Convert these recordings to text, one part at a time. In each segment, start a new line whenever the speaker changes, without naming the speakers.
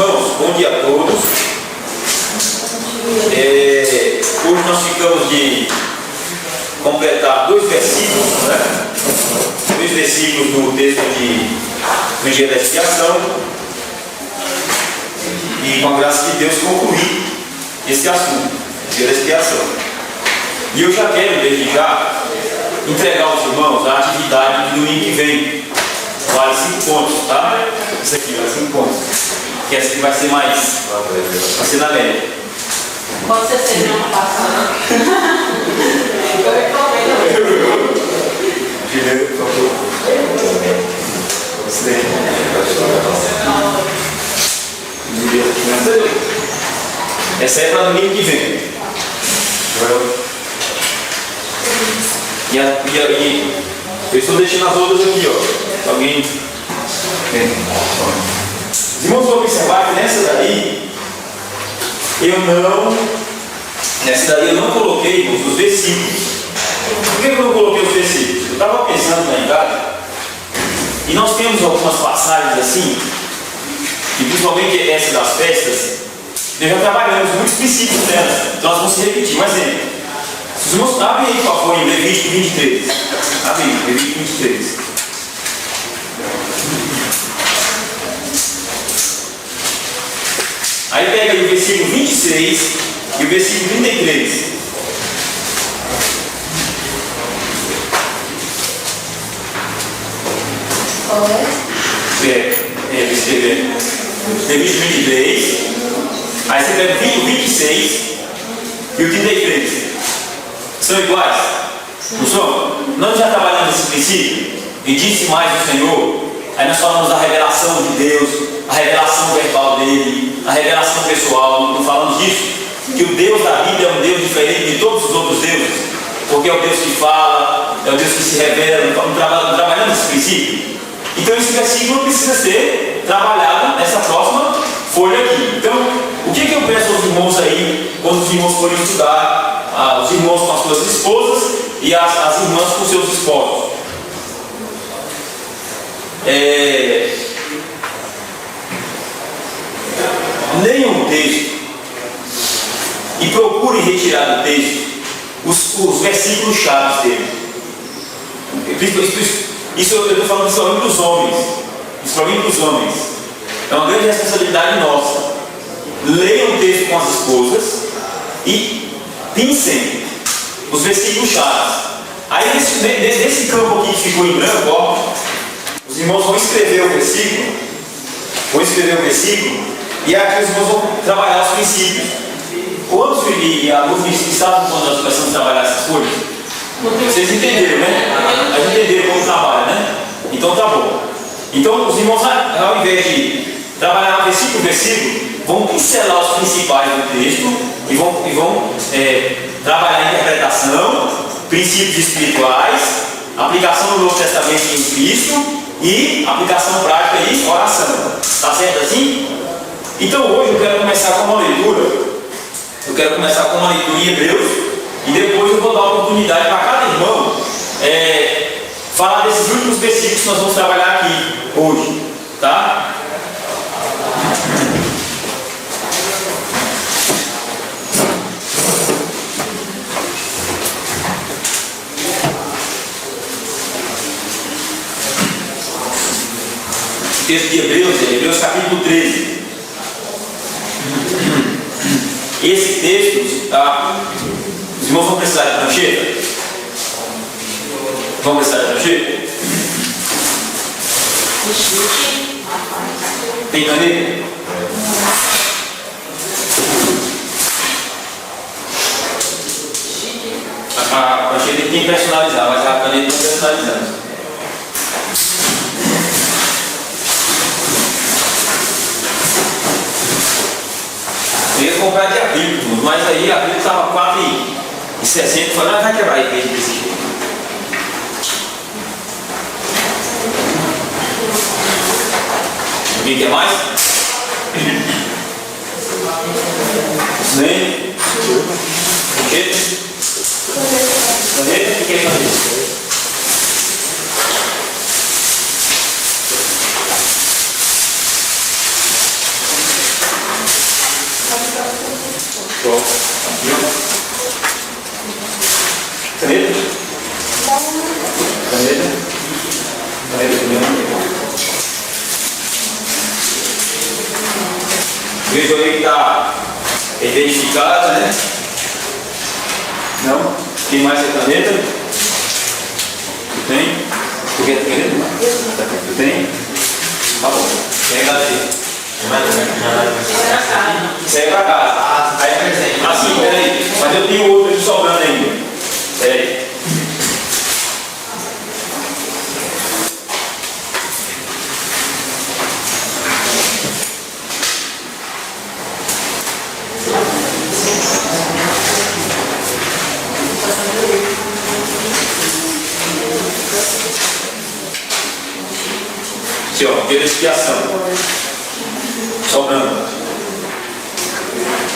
Irmãos, bom dia a todos. Hoje nós ficamos de completar dois versículos, né? Dois versículos do texto do dia da expiação. E com a graça de Deus concluir esse assunto, dia da expiação. E eu já quero, desde já, entregar aos irmãos a atividade do domingo que vem. Vale 5 pontos, tá? Isso aqui vale 5 pontos. Que essa aqui vai ser mais. Vai ser na média.
Pode ser semana passada. Eu recomendo.
Essa é para domingo que vem. E eu estou deixando as outras aqui, ó. Alguém. Os irmãos vão observar que nessa daí eu não coloquei os versículos. Por que eu não coloquei os versículos? Eu estava pensando lá em casa, e nós temos algumas passagens assim, e principalmente essa das festas, nós já trabalhamos muitos princípios delas, então elas vão se repetir. Um exemplo. Os irmãos abrem aí, por favor, em Levítico 23. Abre aí, Levítico 23. Aí pega aí o versículo 26 e o versículo 33.
Qual é?
Levítico 23. Aí você pega o 26 e o 33. São iguais? Não são? Nós já trabalhamos esse princípio. E disse mais o Senhor. Aí nós falamos da revelação de Deus, a revelação verbal dele, a revelação pessoal. Não falamos disso? Que o Deus da Bíblia é um Deus diferente de todos os outros deuses, porque é o Deus que fala, é o Deus que se revela. Não trabalhamos esse princípio. Então esse versículo precisa ser trabalhado nessa próxima folha aqui. Então, o que eu peço aos irmãos aí, quando os irmãos forem estudar, os irmãos com as suas esposas e as irmãs com seus esposos? Leiam o texto e procurem retirar do texto os versículos chaves dele. Isso eu estou falando principalmente dos homens. Principalmente dos homens. É uma grande responsabilidade nossa. Leiam o texto com as esposas e pensem os versículos chaves. Aí nesse campo aqui que ficou em branco, ó, os irmãos vão escrever o versículo. E aqui os irmãos vão trabalhar os princípios. Quantos e a Lúcia estavam quando nós começamos a trabalhar essas coisas? Vocês entenderam, né? Mas entenderam como trabalha, né? Então tá bom. Então os irmãos, ao invés de trabalhar versículo por versículo, vão pincelar os principais do texto e vão trabalhar a interpretação, princípios espirituais, aplicação do Novo Testamento em Cristo e aplicação prática e oração. Tá certo assim? Então hoje eu quero começar com uma leitura. Eu quero começar com uma leitura em Hebreus e depois eu vou dar a oportunidade para cada irmão falar desses últimos versículos que nós vamos trabalhar aqui hoje, tá? O texto de Hebreus capítulo 13. Esse texto, tá? Os irmãos vão precisar de prancheta? Vão precisar de prancheta? Tem caneta? A prancheta tem que personalizar, mas a caneta não é personalizada. Eu ia comprar de acrílico, mas aí a acrílico estava 4,60. Eu falei, vai quebrar a igreja desse jeito. Alguém quer mais? Nem? Caneta? Caneta? O que é caneta? Veja aí que está identificado, né? Não? Tem mais a caneta? Tu tem? Tu quer caneta? Tu tem? Tá bom. Pega ali. Isso aí é pra casa. Aí é presente. Assim, peraí. Mas eu tenho outro aqui sobrando ainda. Peraí. Aqui, ó, pela expiação. Sobrando.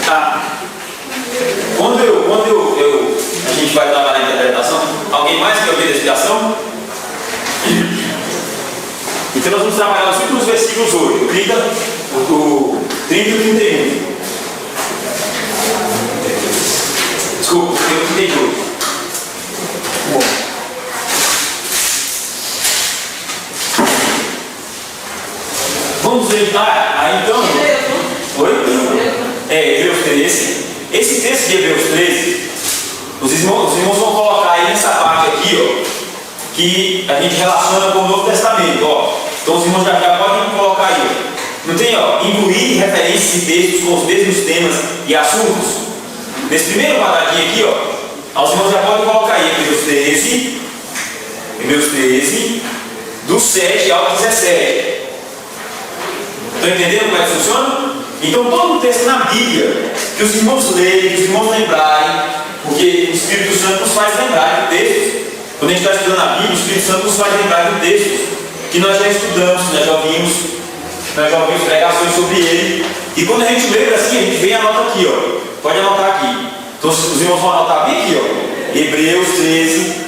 Tá. Quando a gente vai trabalhar a interpretação, alguém mais quer ouvir a expiação? Então nós vamos trabalhar os últimos versículos hoje, o 30 e o 31. Desculpa, o 32. Bom. Vamos ver, então. Oi? Hebreus 13. Esse texto de Hebreus 13, os irmãos vão colocar aí nessa parte aqui, ó, que a gente relaciona com o Novo Testamento, ó. Então os irmãos já podem colocar aí, ó. Não tem, ó, incluir referências e textos com os mesmos temas e assuntos. Nesse primeiro quadradinho aqui, ó, os irmãos já podem colocar aí Hebreus 13, do 7 ao 17. Estão entendendo como é que funciona? Então todo o texto na Bíblia que os irmãos lerem, que os irmãos lembrarem, porque o Espírito Santo nos faz lembrar de textos. Quando a gente está estudando a Bíblia, o Espírito Santo nos faz lembrar de textos que nós já estudamos, que nós já ouvimos pregações sobre ele. E quando a gente lembra assim, a gente vem e anota aqui, ó. Pode anotar aqui. Então os irmãos vão anotar bem aqui, ó. Hebreus 13.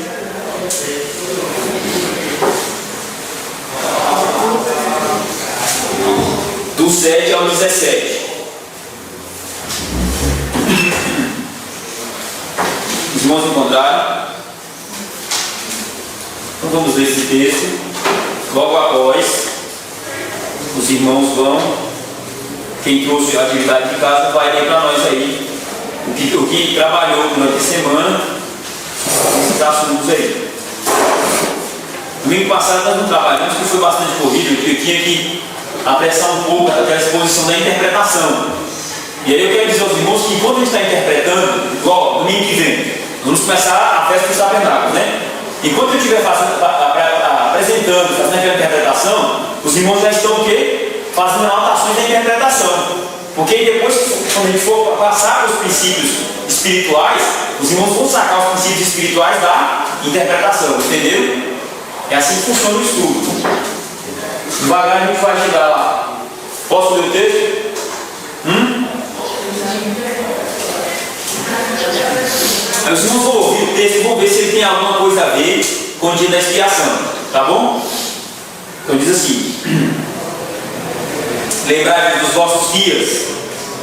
Do 7 ao 17. Os irmãos encontraram? Então vamos ler esse texto. Logo após, os irmãos vão. Quem trouxe a atividade de casa vai ler para nós aí o que trabalhou durante a semana, esses assuntos aí. Domingo passado nós não trabalhamos, porque foi bastante corrido, porque eu tinha que apressar um pouco aquela exposição da interpretação. E aí eu quero dizer aos irmãos que enquanto a gente está interpretando, igual domingo que vem, nós vamos começar a festa dos tabernáculos, né? Enquanto eu estiver apresentando, fazendo aquela interpretação, os irmãos já estão o quê? Fazendo anotações da interpretação. Porque aí depois, quando a gente for passar para os princípios espirituais, os irmãos vão sacar os princípios espirituais da interpretação, entendeu? É assim que funciona o estudo. Devagar a gente vai chegar lá. Posso ler o texto? Aí os irmãos vão ouvir o texto e vão ver se ele tem alguma coisa a ver com o dia da expiação. Tá bom? Então diz assim: lembrai-vos dos vossos dias,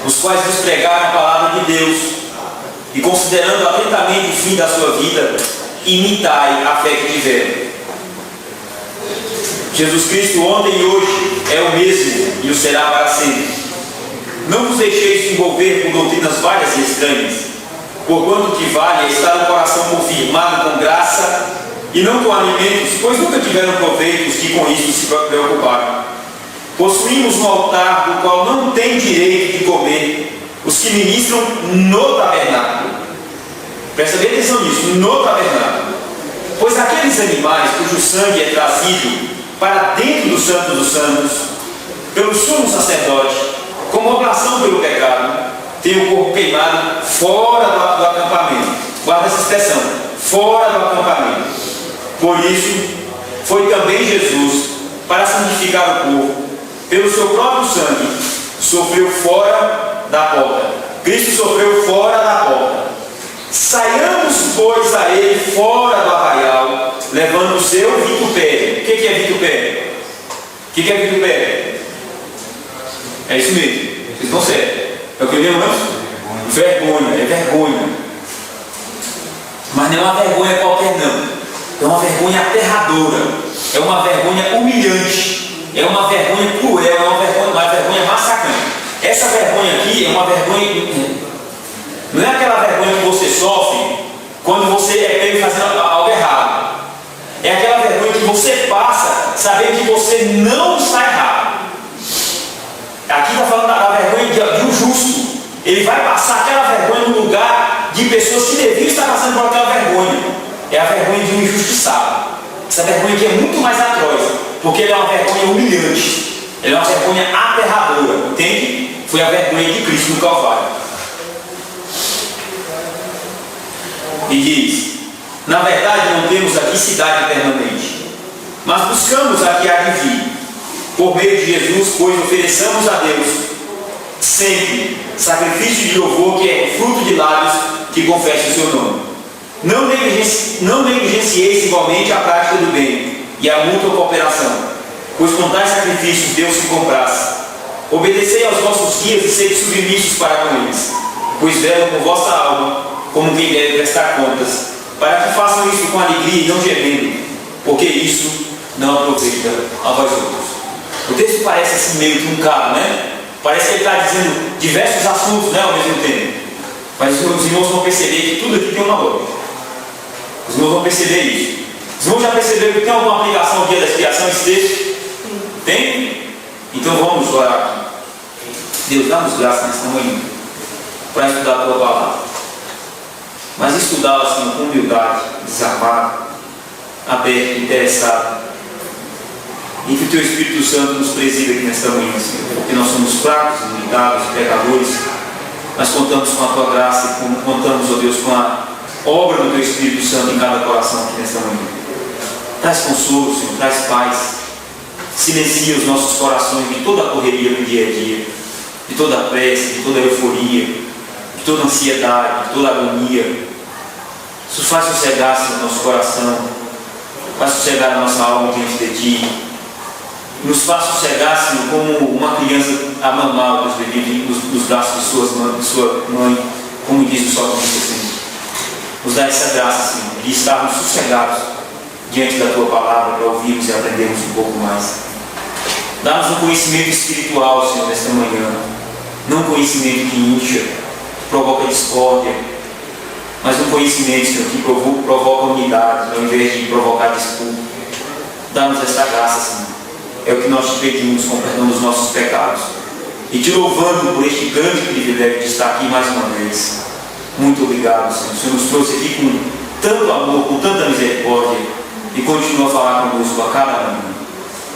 os quais vos pregaram a palavra de Deus, e considerando atentamente o fim da sua vida, imitai a fé que tiveram. Jesus Cristo ontem e hoje é o mesmo e o será para sempre. Não vos deixeis de envolver com doutrinas várias e estranhas, porquanto que vale é estar no coração confirmado com graça e não com alimentos, pois nunca tiveram proveito os que com isso se preocuparam. Possuímos um altar do qual não tem direito de comer os que ministram no tabernáculo. Presta bem atenção nisso, no tabernáculo. Pois aqueles animais cujo sangue é trazido para dentro do Santo dos Santos, pelo sumo sacerdote, como oblação pelo pecado, tem o corpo queimado fora do acampamento. Guarda essa expressão, fora do acampamento. Por isso, foi também Jesus, para santificar o povo, pelo seu próprio sangue, sofreu fora da porta. Cristo sofreu fora da porta. Saiamos, pois, a ele fora do arraial, levando o seu vitupério. O que é vitupério? O que é vitupério? É isso mesmo, vocês estão certos. É o que eu antes? Vergonha, é vergonha. Mas não é uma vergonha qualquer não. É uma vergonha aterradora. É uma vergonha humilhante. É uma vergonha cruel, é uma vergonha massacrante. Essa vergonha aqui é uma vergonha, não é aquela vergonha que você sofre quando você é pego fazendo algo errado. É aquela vergonha que você passa sabendo que você não está errado. Aqui está falando da vergonha de um justo. Ele vai passar aquela vergonha no lugar de pessoas que deviam estar passando por aquela vergonha. É a vergonha de um injustiçado. Essa vergonha aqui é muito mais atroz, porque ela é uma vergonha humilhante. Ela é uma vergonha aterradora. Entende? Foi a vergonha de Cristo no Calvário. E diz: na verdade não temos aqui cidade permanente, mas buscamos a que há de vir, por meio de Jesus, pois ofereçamos a Deus sempre sacrifício de louvor, que é fruto de lábios que confessam o seu nome. Não negligencieis igualmente a prática do bem e a mútua cooperação, pois com tais sacrifícios Deus se compraz. Obedecei aos vossos guias e sede submissos para com eles, pois velam por vossa alma, como quem deve prestar contas, para que façam isso com alegria e não gemendo, porque isso não aproveita a vós outros. O texto parece assim meio truncado, né? Parece que ele está dizendo diversos assuntos, né, ao mesmo tempo. Mas os irmãos vão perceber que tudo aqui tem uma lógica. Os irmãos vão perceber isso. Os irmãos já perceberam que tem alguma aplicação no dia da expiação esse texto? Tem? Então vamos orar aqui. Deus, dá-nos graça nesta manhã para estudar a tua palavra. Mas estudá-la assim com humildade, desarmado, aberto, interessado. E que o teu Espírito Santo nos presida aqui nesta manhã, Senhor, porque nós somos fracos, limitados, pecadores, mas contamos com a tua graça e contamos, ó Deus, com a obra do teu Espírito Santo em cada coração aqui nesta manhã. Traz consolo, Senhor, traz paz, silencia os nossos corações de toda a correria do dia a dia, de toda a pressa, de toda a euforia, de toda a ansiedade, de toda a agonia. Isso faz sossegar, Senhor, nosso coração, faz sossegar a nossa alma diante de Ti. Nos faz sossegar, Senhor, como uma criança a mamar os bebês nos braços de sua mãe, como diz o salmista, Senhor. Nos dá essa graça, Senhor, de estarmos sossegados diante da Tua palavra, para ouvirmos e aprendermos um pouco mais. Dá-nos um conhecimento espiritual, Senhor, nesta manhã. Não um conhecimento que incha, que provoca discórdia, mas um conhecimento, Senhor, que provoca unidade, ao invés de provocar disputa. Dá-nos esta graça, Senhor. É o que nós te pedimos, com perdão dos nossos pecados. E te louvando por este grande privilégio de estar aqui mais uma vez. Muito obrigado, Senhor. O Senhor nos trouxe aqui com tanto amor, com tanta misericórdia, e continua a falar conosco a cada manhã.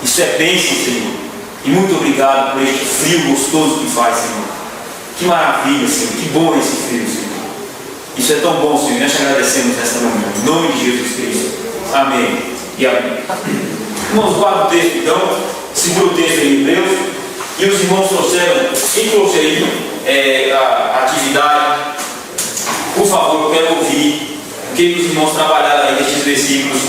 Isso é bênção, Senhor. E muito obrigado por este frio gostoso que faz, Senhor. Que maravilha, Senhor. Que bom é esse frio, Senhor. Isso é tão bom, Senhor. Nós te agradecemos nesta manhã. Em nome de Jesus Cristo. Amém e amém. Irmãos, guarda o texto então, segura o texto em Hebreus, e os irmãos trouxeram, quem trouxe aí a atividade, por favor, eu quero ouvir o que os irmãos trabalharam aí nestes versículos,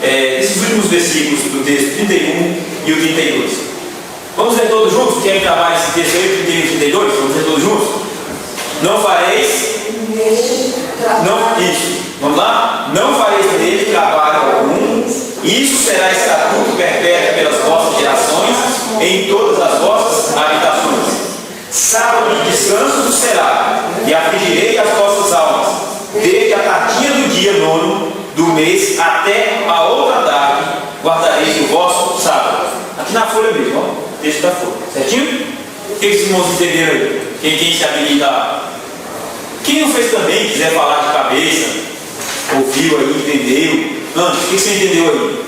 esses últimos versículos do texto 31 e o 32. Vamos ler todos juntos? Quem trabalha esse texto aí, 31 e 32? Vamos ler todos juntos? Não fareis, vamos lá? Não fareis nele trabalho algum. Isso será estatuto perpétuo pelas vossas gerações, em todas as vossas habitações. Sábado de descanso será, e afligirei as vossas almas, desde a tardinha do dia 9 do mês até a outra tarde, guardareis o vosso sábado. Aqui na folha mesmo, ó, o texto da folha, certinho? O que os irmãos entenderam aí? Quem se habilita? Quem não fez também, quiser falar de cabeça, ouviu aí, entendeu? Antes, o que você entendeu aí?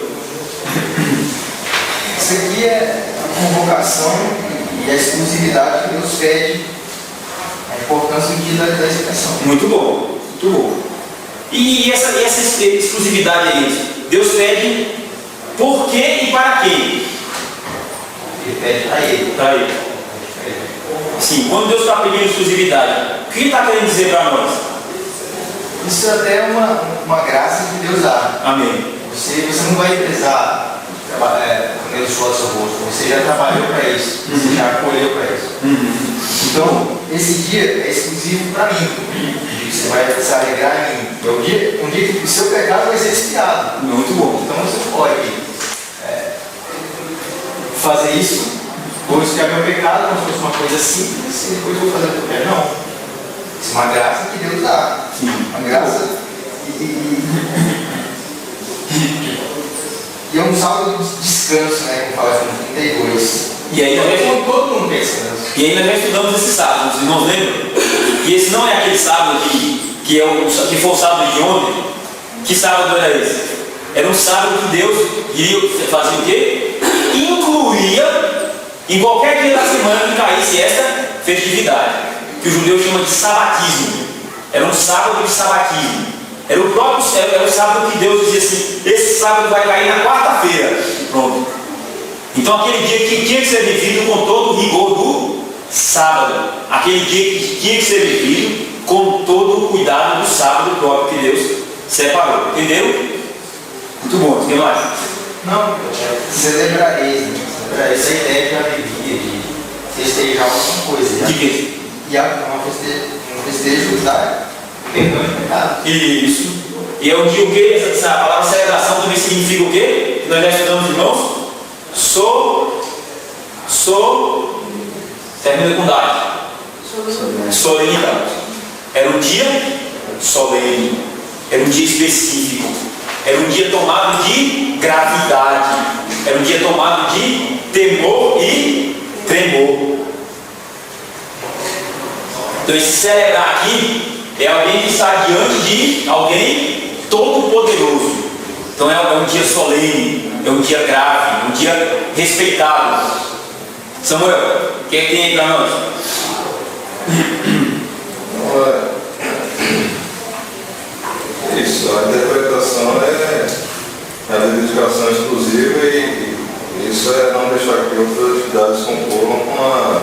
Isso aqui é a convocação e a exclusividade que Deus pede, a importância do dia da expiação.
Muito bom, muito bom. E essa exclusividade aí, Deus pede por quê e para quem?
Ele pede para Ele.
Para Ele. Sim, quando Deus está pedindo exclusividade, o que Ele está querendo dizer para nós?
Isso até é uma graça que Deus dá.
Amém.
Você não vai precisar comer o suor do seu rosto. Você já trabalhou para isso. Você já colheu para isso. Então, esse dia é exclusivo para mim. Você vai se alegrar em mim. É um dia que o seu pecado vai ser expiado.
Muito bom.
Então você pode fazer isso vou expiar meu pecado como se fosse uma coisa simples e depois vou fazer o que eu quero. Não. Isso é uma graça que Deus dá. Uma graça. E é um sábado de descanso, né? Como fala no 32.
E aí nós
Todo mundo tem descanso.
E aí nós já estudamos esse sábado, os irmãos lembram? E esse não é aquele sábado que foi o sábado de ontem. Que sábado era esse? Era um sábado que Deus iria fazer o quê? Incluía em qualquer dia da semana que caísse esta festividade, que o judeu chama de sabatismo. Era um sábado de sabatismo. Era o próprio céu, era o sábado que Deus dizia assim: esse sábado vai cair na quarta-feira. Pronto. Então aquele dia que tinha que ser vivido com todo o rigor do sábado. Aquele dia que tinha que ser vivido com todo o cuidado do sábado próprio que Deus separou. Entendeu? Muito bom. O que mais?
Não, celebrareis, né? Essa ideia de alegria, de festejar alguma coisa.
De quê?
E um festejo da perdão de pecado.
Isso. E é um dia o quê? Essa palavra celebração também significa o quê? Que nós já estudamos, irmãos? Termina com dade. Solenidade. Era um dia solene. Era um dia específico. Era um dia tomado de gravidade. Era um dia tomado de temor e tremor. Então esse celebrar aqui é alguém que está diante de alguém todo-poderoso. Então é um dia solene, é um dia grave, um dia respeitado. Samuel, o que é que tem aí para nós?
Isso, a interpretação é a dedicação exclusiva e isso é não deixar que outras atividades concorram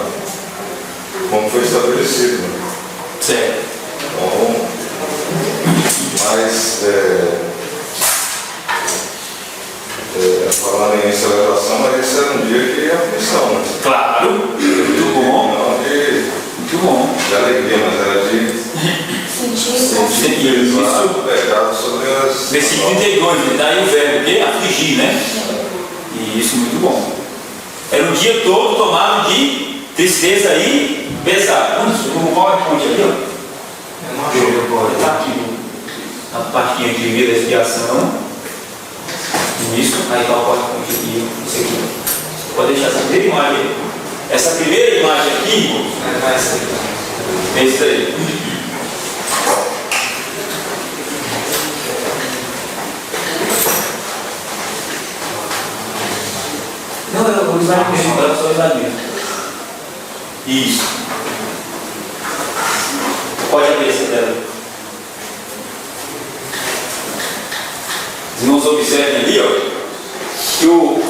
como foi estabelecido.
Certo.
Então, mas falando em celebração, mas esse era um dia que é missão, né?
Claro, muito bom.
Não
Muito bom.
de alegria, mas era de sensibilizar o pecado sobre as.
Versículo 32, daí o verbo que afligir, né? E isso muito bom. Era um dia todo tomado de tristeza e pesar. Como pode aqui, ó? Está aqui na partinha aqui, meio da expiação. Isso, aí está o PowerPoint aqui, isso aqui. Pode deixar essa primeira imagem aí. Essa primeira imagem aqui é isso aí. Não, eu vou usar mesmo, agora só usar mesmo. Isso. Pode abrir essa tela. Os irmãos observem ali, ó, que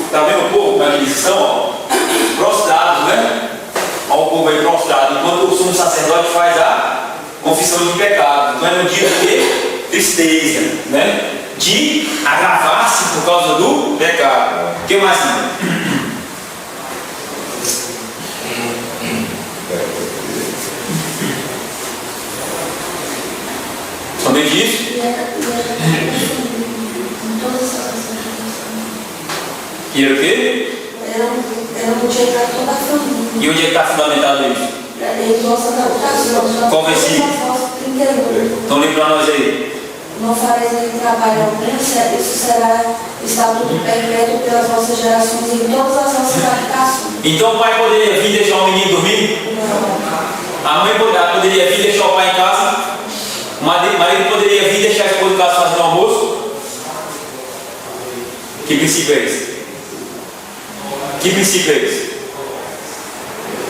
está vendo o povo na aquisição, ó, prostrado, né? Olha o povo aí prostrado, enquanto o sumo sacerdote faz a confissão de pecado. Então é um dia de tristeza, né? De agravar-se por causa do pecado. O que mais? Somente isso? E era o quê?
Era um dia para toda a família.
E onde é que está fundamentado isso?
Ele gosta da vocação.
Qual versículo?
32.
Então lê para nós aí.
Não fareis nem trabalho algum, isso será estatuto perpétuo pelas vossas gerações em todas as nossas habitações.
Então o pai poderia vir deixar o menino dormir?
Não.
A mãe poderia vir deixar o pai em casa? O marido poderia vir deixar a esposa em casa fazendo o almoço? Que princípio é esse? Que princípio é esse?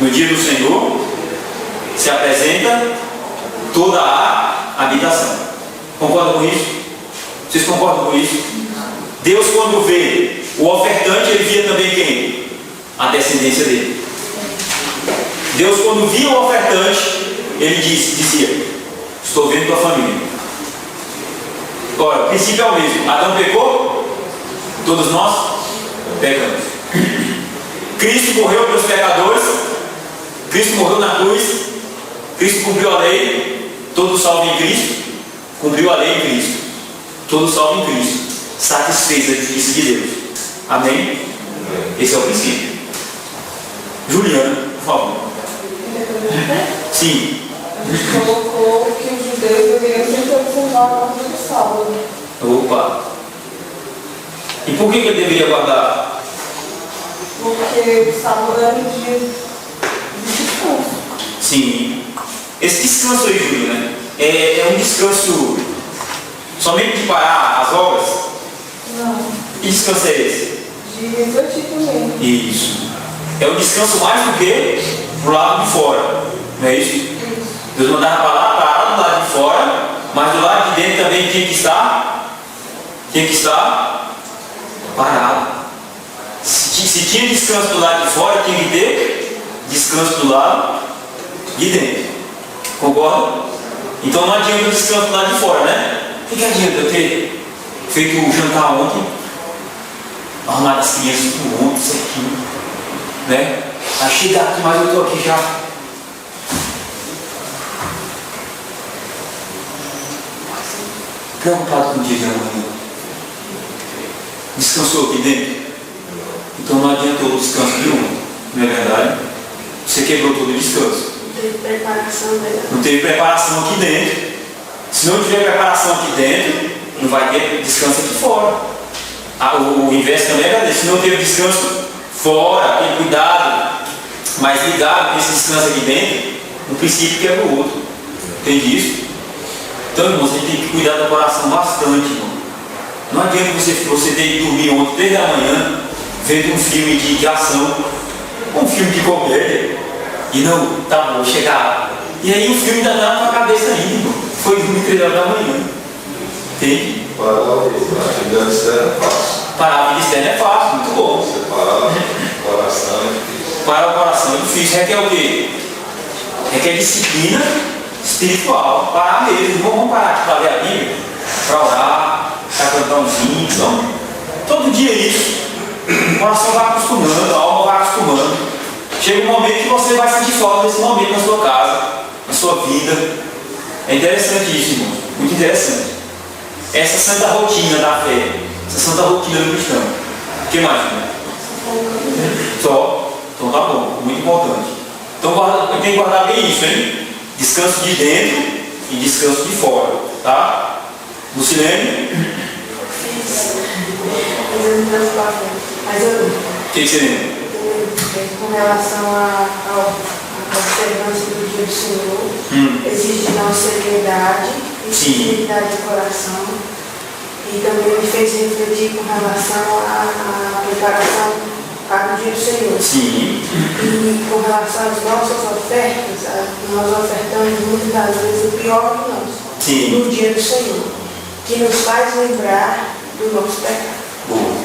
No dia do Senhor se apresenta toda a habitação. Concorda com isso? Vocês concordam com isso? Deus, quando vê o ofertante, ele via também quem? A descendência dele. Deus, quando via o ofertante, ele dizia: estou vendo tua família. Ora, o princípio é o mesmo. Adão pecou, todos nós pecamos. Cristo morreu pelos pecadores, Cristo morreu na cruz, Cristo cumpriu a lei, todos salvos em Cristo, cumpriu a lei em Cristo, todos salvos em Cristo, satisfez a justiça de Deus. Amém? Esse é o princípio. Juliana, por favor. Sim.
A gente colocou que os judeus deveriam sempre observar a ordem do sábado.
Opa. E por que ele deveria guardar?
Porque o sábado era um dia de descanso.
Sim. Esse descanso aí, Juliana, é um descanso somente de parar as obras?
Não.
Que descanso é esse?
De refletir também.
Isso. É um descanso mais do que pro lado de fora. Não é isso? Deus mandava para lá, parar do lado de fora, mas do lado de dentro também tinha que estar parado. Se tinha descanso do lado de fora, tinha que ter descanso do lado de dentro. Concorda? Então não adianta o descanso do lado de fora, né? O que adianta eu ter feito o jantar ontem, arrumado as crianças tudo ontem, certinho, né? Aí chega aqui, mas eu estou aqui já. Preocupado com o dia de amanhã. Descansou aqui dentro? Então não adianta o descanso de ontem, não é verdade? Você quebrou todo o descanso.
Não teve preparação, né?
Não teve preparação aqui dentro. Se não tiver preparação aqui dentro, não vai ter descanso aqui fora. O inverso também é verdade. Se não teve descanso fora, aquele cuidado, mas ligado com esse descanso aqui dentro, no princípio quebra o outro. Entende isso? Então, irmãos, a gente tem que cuidar do coração bastante, irmão. Não adianta você ter que dormir ontem, desde a manhã, vendo um filme de ação, um filme de comédia, e não, tá bom, chegar. E aí o filme ainda dá na tua cabeça ainda, irmão. Foi dormir 3 horas da manhã. Entende?
Parar a vida externa é fácil.
Parar a vida externa é fácil, muito bom.
Você parar o coração é difícil.
Parar o coração é difícil. Requer o quê? Requer disciplina espiritual. Parar mesmo. Vamos parar aqui para ler a Bíblia, para orar, para cantar uns hinos. Não. Todo dia é isso. O coração vai acostumando, a alma vai acostumando. Chega um momento que você vai sentir falta desse momento na sua casa, na sua vida. É interessante isso, irmão. Muito interessante. Essa santa rotina da fé, essa santa rotina do cristão. O que mais, irmão? Só? Então tá bom, muito importante. Então tem que guardar bem isso, hein? Descanso de dentro e descanso de fora, tá? Lucilene?
Mas eu,
O que você lembra?
com relação à observância do dia do Senhor, exige de nós seriedade e
Sim.
sinceridade de coração. E também me fez refletir com relação à preparação para o dia do Senhor.
Sim.
E com relação às nossas ofertas, nós ofertamos muitas das vezes o pior de nós,
Sim.
no dia do Senhor, que nos faz lembrar do nosso pecado.
Bom.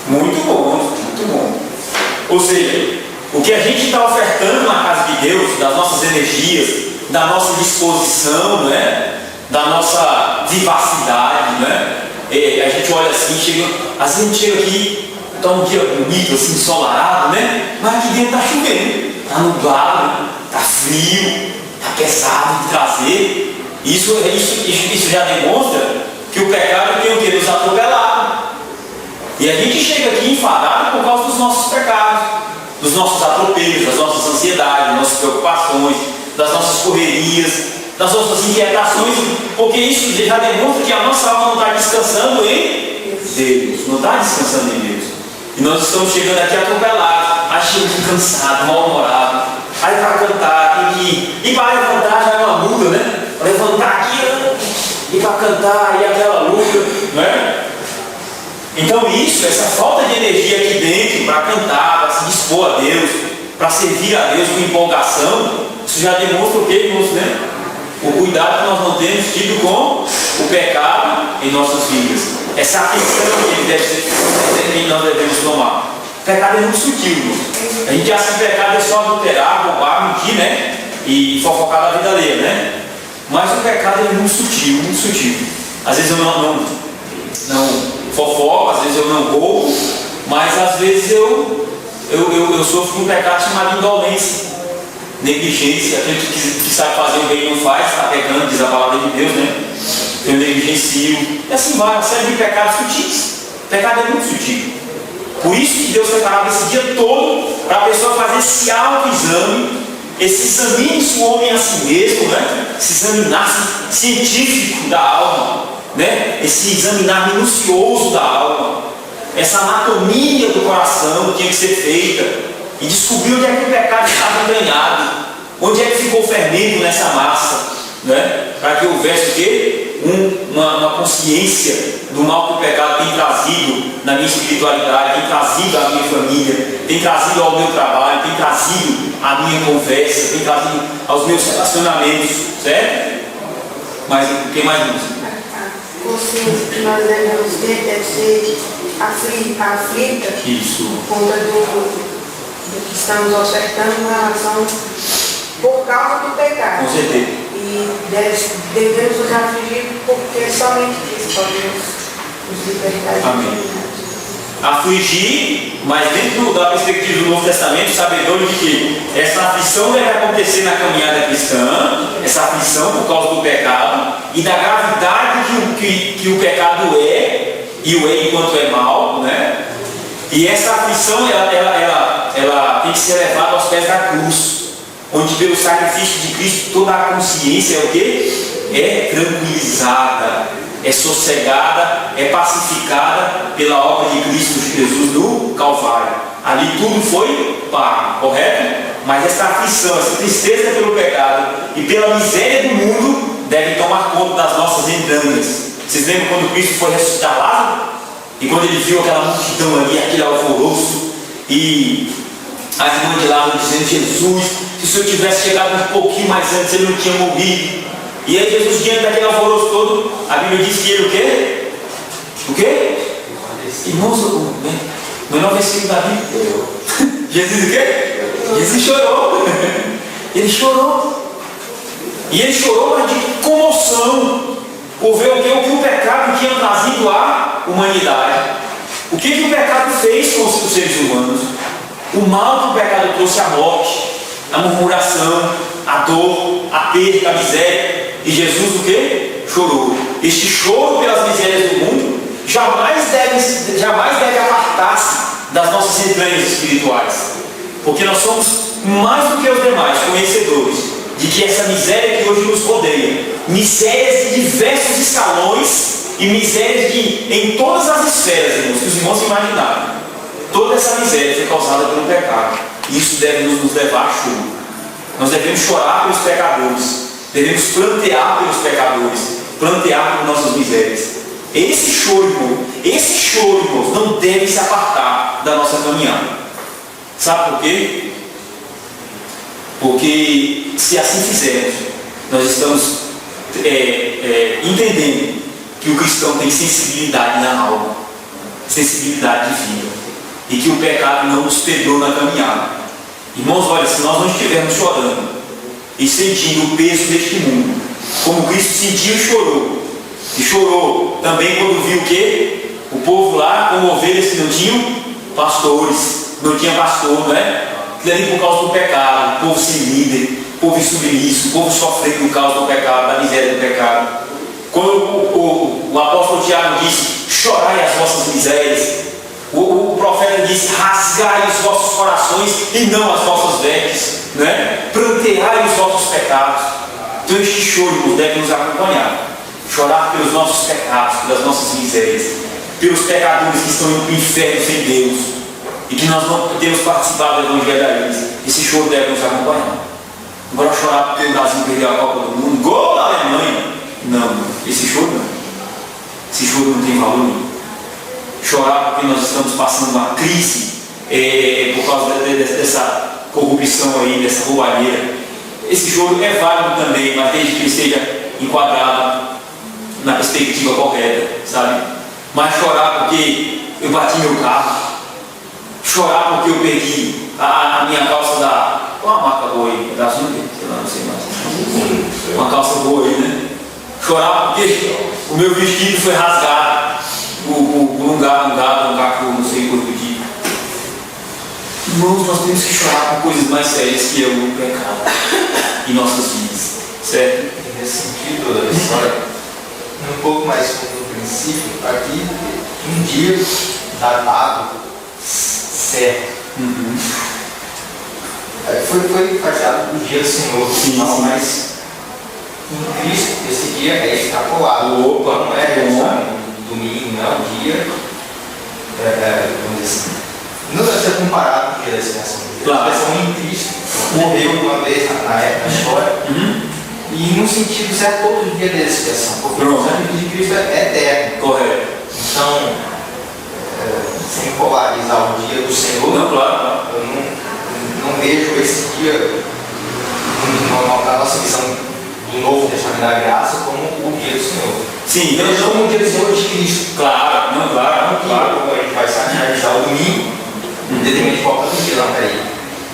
Muito bom, muito bom. Ou seja, o que a gente está ofertando na casa de Deus, das nossas energias, da nossa disposição, né? Da nossa vivacidade, né? A gente olha assim, às vezes a gente chega aqui, está um dia bonito, assim, ensolarado, né? Mas aqui dentro está chovendo, está nublado, está frio, está pesado de trazer. Isso já demonstra que o pecado tem o que? Nos atropelado. E a gente chega aqui enfadado por causa dos nossos pecados, dos nossos atropelos, das nossas ansiedades, das nossas preocupações, das nossas correrias, das nossas inquietações, porque isso já demonstra que a nossa alma não está descansando em Deus, não está descansando em Deus. E nós estamos chegando aqui atropelados, aí chega cansado, mal-humorado, aí para cantar, e para levantar já é uma luta, né? Para levantar aqui, e para cantar, e aquela luta, não é? Então essa falta de energia aqui dentro para cantar, para se dispor a Deus, para servir a Deus com empolgação, isso já demonstra o que, irmãos, né? O cuidado que nós não temos tido com o pecado em nossas vidas. Essa atenção que nós devemos tomar. O pecado é muito sutil, irmãos. A gente acha que o pecado é só adulterar, roubar, mentir, né? E fofocar da vida alheia, né? Mas o pecado é muito sutil, muito sutil. Às vezes eu não fofoco, às vezes eu não roubo, mas às vezes eu sofro de um pecado chamado indolência, negligência. Aquele que sabe fazer o bem e não faz, está pecando, diz a palavra de Deus, né? Eu negligencio. E assim vai, uma série de pecados sutis. O pecado é muito sutil. Por isso que Deus preparava esse dia todo para a pessoa fazer esse autoexame, esse examine-se o homem a si mesmo, né? Esse examinar científico da alma, né? Esse examinar minucioso da alma, essa anatomia do coração tinha que ser feita e descobrir onde é que o pecado estava entranhado, onde é que ficou fermento nessa massa, né? Para que houvesse o quê? Uma consciência do mal que o pecado tem trazido na minha espiritualidade, tem trazido à minha família, tem trazido ao meu trabalho, tem trazido à minha conversa, tem trazido aos meus relacionamentos, certo? Mas o que mais diz?
A consciência que nós devemos ter deve ser aflita
Isso.
por conta do que estamos ofertando na relação por causa do pecado.
Com certeza.
E devemos nos afligir porque somente isso pode nos libertar de
Amém.
enfermidades.
Afligir, mas dentro da perspectiva do Novo Testamento, sabedor de que essa aflição deve acontecer na caminhada cristã, essa aflição por causa do pecado e da gravidade que o pecado é, e o é enquanto é mal, né? E essa aflição ela tem que ser levada aos pés da cruz, onde pelo sacrifício de Cristo toda a consciência é o quê? É tranquilizada, é sossegada, é pacificada pela obra de Cristo Jesus no Calvário. Ali tudo foi pago, correto? Mas essa aflição, essa tristeza pelo pecado e pela miséria do mundo deve tomar conta das nossas entranhas. Vocês lembram quando Cristo foi ressuscitar Lázaro? E quando ele viu aquela multidão ali, aquele alvoroço, e as irmãs de Lázaro dizendo: Jesus, se o Senhor tivesse chegado um pouquinho mais antes, ele não tinha morrido. E aí Jesus, diante daquele alvoroço todo, a Bíblia diz que ele o quê? O quê? Irmãos, o menor versículo da Bíblia. Jesus o quê? Jesus chorou. Ele chorou. E ele chorou, mas de comoção, por ver o que o pecado tinha trazido à humanidade. O que o pecado fez com os seres humanos? O mal que o pecado trouxe, a morte, a murmuração, a dor, a perda, a miséria. E Jesus o quê? Chorou. Este choro pelas misérias do mundo jamais deve apartar-se das nossas entranhas espirituais. Porque nós somos mais do que os demais conhecedores de que essa miséria que hoje nos rodeia, misérias de diversos escalões e misérias em todas as esferas, irmãos, que os irmãos imaginaram. Toda essa miséria foi causada pelo pecado. E isso deve nos levar a choro. Nós devemos chorar pelos pecadores. Devemos plantear pelos pecadores. Plantear por nossas misérias. Esse choro, irmãos, não deve se apartar da nossa caminhada. Sabe por quê? Porque se assim fizermos, nós estamos entendendo que o cristão tem sensibilidade na alma, sensibilidade divina, e que o pecado não nos perdeu na caminhada. Irmãos, olha, se nós não estivermos chorando e sentindo o peso deste mundo, como Cristo sentiu e chorou também quando viu o quê? O povo lá como ovelhas que não tinham pastores, não tinha pastor, não é? Aquilo ali por causa do pecado, o povo sem líder, o povo insubmisso, o povo sofrendo por causa do pecado, da miséria do pecado. Quando o apóstolo Tiago disse: chorai as vossas misérias, o profeta disse: rasgai os vossos corações e não as vossas vestes, né? Pranteai os vossos pecados. Então este choro deve nos acompanhar. Chorar pelos nossos pecados, pelas nossas misérias, pelos pecadores que estão indo para o inferno sem Deus e que nós não podemos participar do Evangelho da Igreja. Esse choro deve nos acompanhar. Agora chorar porque o Brasil perdeu a Copa do Mundo, gol da Alemanha. Não, esse choro não. Esse choro não tem valor nenhum. Chorar porque nós estamos passando uma crise por causa dessa corrupção aí, dessa roubalheira. Esse choro é válido também, mas desde que ele esteja enquadrado na perspectiva correta, sabe? Mas chorar porque eu bati meu carro, chorar porque eu perdi a minha calça da... Qual a marca boa aí? Da Zunga? Sei lá, não sei mais. Uma calça boa aí, né? Chorar porque o meu vestido foi rasgado por um gato, não sei quanto dia. Irmãos, nós temos que chorar por coisas mais sérias que é o pecado em nossas vidas, certo?
Nesse sentido da história, um pouco mais como no princípio, aqui, um dia datado certo. Foi enfaixado o dia do Senhor, mas em Cristo esse dia é extrapolado.
Opa,
não é domingo, não é um dia, vamos dizer assim, não deve ser comparado com o dia da expiação.
Claro.
A expiação em Cristo morreu uma vez na história, e no sentido de ser todo dia da expiação, porque o sangue de Cristo é eterno.
Correto.
Então, sem polarizar o dia do Senhor,
Não, claro.
eu não vejo esse dia na nossa visão do Novo Testamento da Graça como o dia do Senhor.
Sim,
Eu vejo como o dia do Senhor de Cristo.
claro, não, claro, claro.
Como a gente vai sacramentar o domingo, independente de qualquer dia, não, peraí.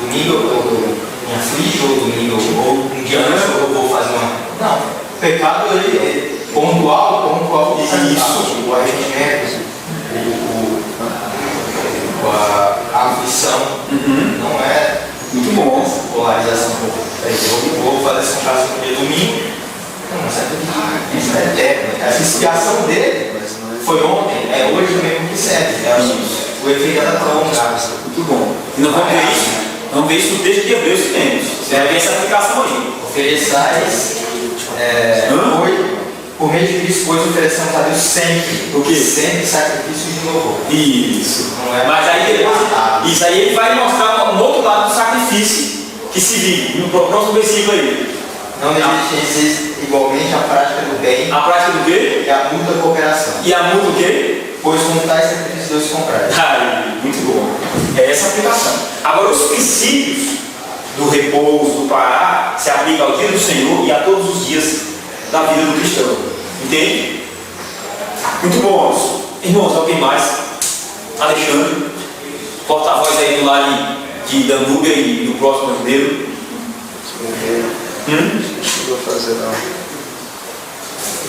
Domingo eu me aflijo, ou domingo ou um dia antes eu vou fazer uma. Não, o pecado ele é pontual, isso, o arrependimento, a aflição, não é
Muito bom.
polarização. Eu vou fazer esse contraste no dia domingo. Não, mas isso é eterno. Essa expiação dele foi ontem, é hoje mesmo que serve. O efeito da prolongada.
Muito bom. E nós vamos ver isso. Vamos ver isso no texto de Hebreus que temos. Você vai ver essa aplicação aí.
Ofereçais hoje, por meio de Cristo, pois oferecemos a Deus sempre.
O quê?
Sempre sacrifício de louvor.
Isso.
Não é?
Mas aí depois, isso aí ele vai mostrar um outro lado do sacrifício que se vive. No próximo versículo aí.
Não negligencieis igualmente a prática do bem
A prática do quê?
e a mútua cooperação.
E a multa o quê?
Pois com tais sacrifícios Deus comprai.
Ai, muito bom. É essa a aplicação. Agora, os princípios do repouso, do parar, se aplicam ao dia do Senhor e a todos os dias da vida do cristão. Entende? Muito bom. Irmãos, alguém mais? Alexandre, porta-voz aí do lado de Danúbia e do próximo brasileiro.
Não vou fazer não.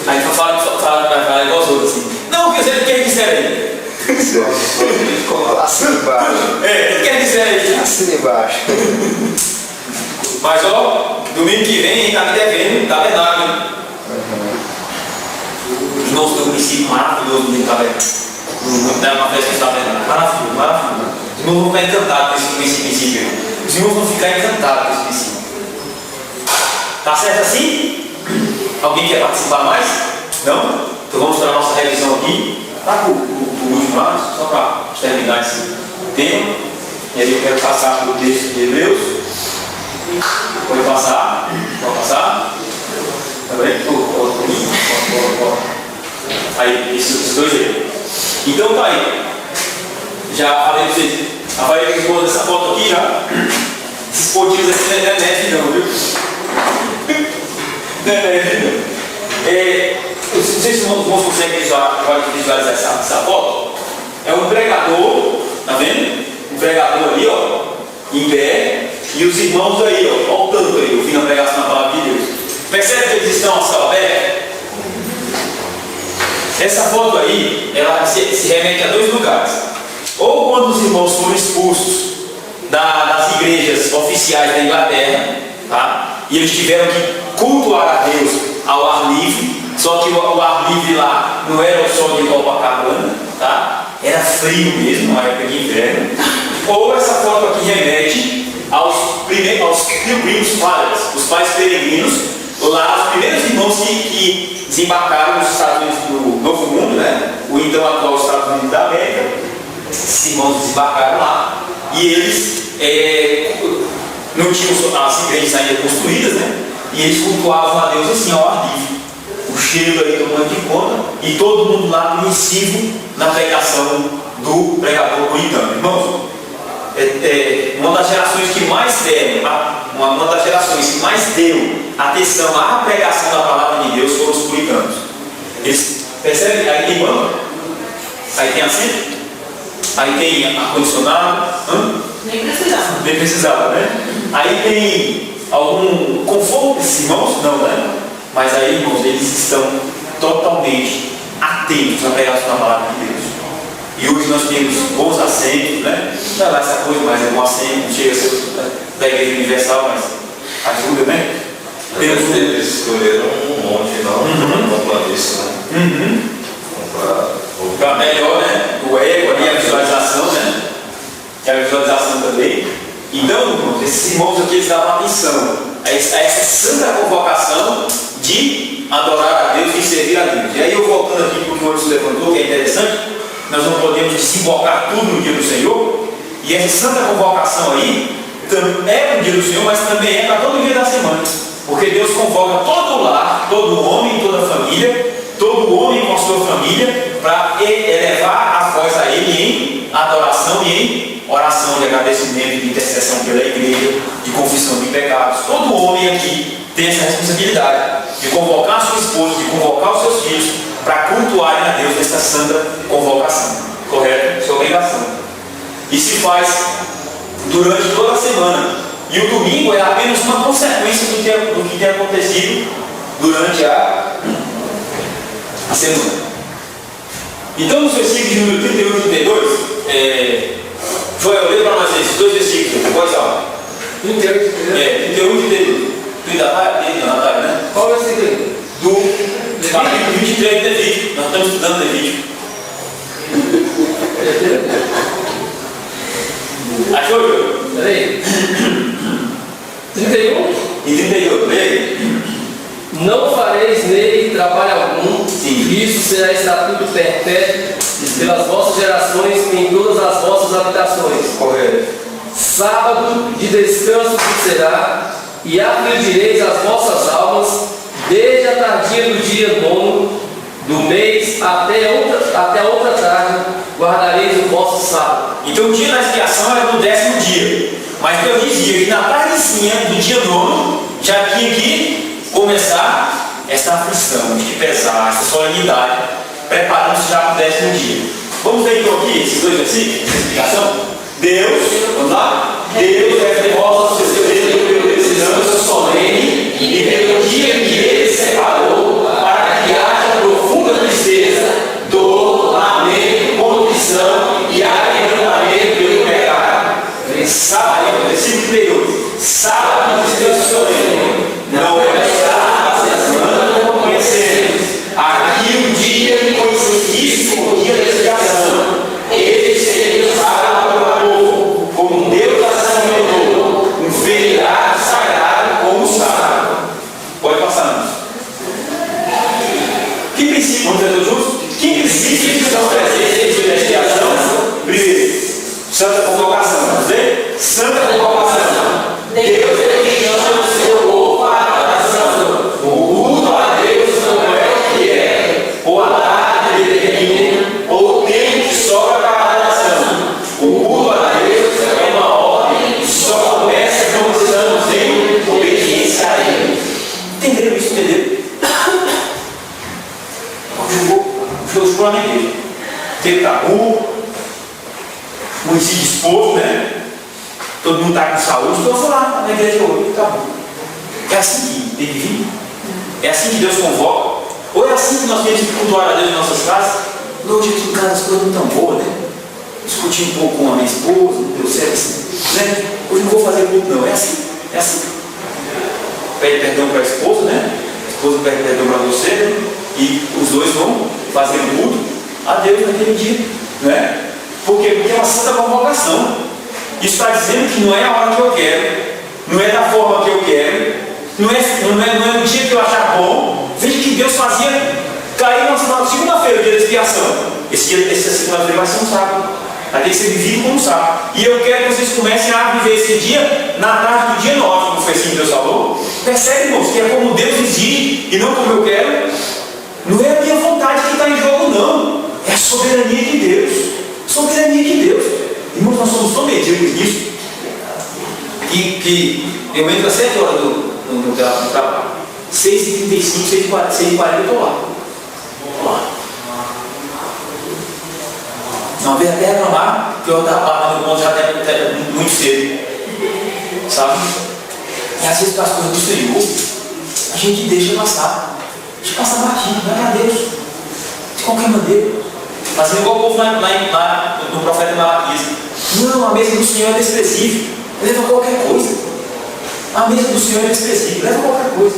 Aí fala igual os outros assim. Não, quer dizer, quem disser aí?
Assina embaixo.
Quem disser aí?
Assina embaixo.
Mas ó, domingo que vem tá me devendo, tá verdade, né? Irmãos, tem um princípio maravilhoso do tabernáculo. Não é uma festa de tabernáculo. Maravilhoso, maravilhoso. Os irmãos vão ficar encantados com esse princípio. Os irmãos vão ficar encantados com esse princípio. Tá certo assim? Alguém quer participar mais? Não? Então vamos para a nossa revisão aqui. Tá com o último lá, só para terminar esse tema. E aí eu quero passar para o texto de Hebreus. Pode passar? Pode passar? Tá bem? Aí, esses dois aí. Então tá aí. Já falei para vocês. A Maria que pôs essa foto aqui já. Esses pontinhos aqui não é net não, viu? Não é net não. Não sei se os irmãos conseguem visualizar essa foto. É um pregador, tá vendo? Um pregador ali, ó, em pé, e os irmãos aí, ó, olha o tanto aí, ouvindo a pregação da palavra de Deus. Percebe que eles estão a céu aberto? Essa foto aí, ela se remete a dois lugares. Ou quando os irmãos foram expulsos das igrejas oficiais da Inglaterra, tá? E eles tiveram que cultuar a Deus ao ar livre, só que o ar livre lá não era o sol de Copacabana, tá? Era frio mesmo, uma época de inverno. Ou essa foto aqui remete aos Pilgrim Fathers, os pais peregrinos, lá os primeiros irmãos que desembarcaram nos Estados Unidos do Novo Mundo, né? O então atual Estados Unidos da América. Esses irmãos desembarcaram lá e eles não tinham as igrejas ainda construídas, né? E eles cultuavam a Deus assim, ao ar livre. O cheiro aí tomando de conta e todo mundo lá apreensivo na pregação do pregador puritano. Irmãos, uma das gerações que mais deram, uma das gerações que mais deu atenção à pregação da palavra de Deus foram os puritanos. Eles percebem? Aí tem banco, aí tem assento, aí tem ar-condicionado. Nem precisava, né? Aí tem algum conforto desses irmãos? Não, né? Mas aí, irmãos, eles estão totalmente atentos à pregação da palavra de Deus. E hoje nós temos bons assentos, né? Não é lá essa coisa, mas é bom assento, chega a ser da Igreja Universal, mas ajuda, né?
Eles escolheram um monte, não planície, né?
Para melhor, né? O eco ali, a visualização, né? E a visualização também. Então, esses irmãos aqui, eles davam atenção a essa santa convocação de adorar a Deus e servir a Deus. E aí eu voltando aqui para o que o Maurício levantou, que é interessante, nós não podemos desembocar tudo no dia do Senhor, e essa santa convocação aí é para o dia do Senhor, mas também é para todo dia da semana, porque Deus convoca todo o lar, todo homem, toda a família, todo homem com a sua família, para elevar a voz a Ele em adoração e em oração de agradecimento, de intercessão pela igreja, de confissão de pecados. Todo homem aqui tem essa responsabilidade de convocar a sua esposa, de convocar os seus filhos para cultuarem a Deus nessa santa convocação. Correto? Isso é obrigação. E se faz durante toda a semana. E o domingo é apenas uma consequência do que tem acontecido durante a semana. Então, nos versículos de número 31 e 32, Joel, lê para nós esses dois versículos, voz alta.
31 e
32. Tu ainda está? Natália, né?
Qual versículo?
Do capítulo 23 de Levítico. Nós estamos estudando Levítico. Achou, Joel?
Peraí. 31?
E 32, lê aí.
Não fareis nele trabalho algum,
Sim.
isso será estatuto perpétuo pelas vossas gerações em todas as vossas habitações.
Correto.
Sábado de descanso vos será, e afligireis as vossas almas, desde a tardia do dia 9 do mês até a outra tarde, guardareis o vosso sábado.
Então o dia da expiação era no 10º dia. Mas Deus dizia que na tardezinha do dia 9 já tinha que começar essa aflição, de pesar, essa solenidade, preparando-se já para o 10º dia. Vamos ver então aqui esses dois versículos de explicação. Deus, vamos lá? Deus reforça o seu desejo pelo descanso solene e pelo dia que Ele separou para que haja profunda tristeza, dor, lamento, contrição e arrependimento pelo pecado. Sábado, versículo 32. Sábado de descanso solene. Não é aqui o dia que coincidíssimo o dia da expiação, ele seria sábado para o povo, como Deus assentou, um feriado sagrado como o sábado. Pode passar. Que princípio, vamos ver juntos? Que princípios estão presentes no dia da expiação? Primeiro, santa convocação, vamos ver? Santa convocação. Deus é quem chama o seu povo para a oração. O culto a Deus não é o que é, ou a data que determina, ou o tempo que sobra para a oração. O culto a Deus é uma ordem que só começa quando estamos em obediência a Ele. Entenderam isso? Entenderam? Jogou na igreja. Teve tabu, município disposto, né? Todo mundo está com saúde, então foi lá na igreja hoje, acabou. É assim que tem que vir? É assim que Deus convoca? Ou é assim que nós temos que cultuar a Deus em nossas casas? Hoje aqui em casa as coisas não estão boas, né? Discuti um pouco com a minha esposa, não deu certo assim, né? Hoje não vou fazer culto não, é assim, é assim. Pede perdão para a esposa, né? A esposa pede perdão para você, né? E os dois vão fazer o culto a Deus naquele dia, né? Por quê? Porque é uma santa convocação. Isso está dizendo que não é a hora que eu quero, não é da forma que eu quero, não é no dia que eu achar bom. Veja que Deus fazia cair na segunda-feira, o dia da expiação. Essa segunda-feira vai ser um sábado, vai ter que ser vivido como um sábado. E eu quero que vocês comecem a viver esse dia na tarde do dia 9, como foi assim que Deus falou. Percebe, irmãos, que é como Deus exige e não como eu quero. Não é a minha vontade que está em jogo, não. É a soberania de Deus. Soberania de Deus. Irmãos, nós somos tão medíocres nisso que eu entro às 7 horas no trabalho. 6h35, 6h40 eu estou lá. Não, veio até reclamar que eu estava no ponto já até muito cedo. Sabe? E às vezes as coisas do Senhor, a gente deixa passar. Deixa passar batido, não é a Deus. De qualquer maneira. Fazendo igual o povo lá no profeta Malaquias. Não, a mesa do Senhor é desprezível. Leva qualquer coisa. A mesa do Senhor é desprezível. Leva qualquer coisa.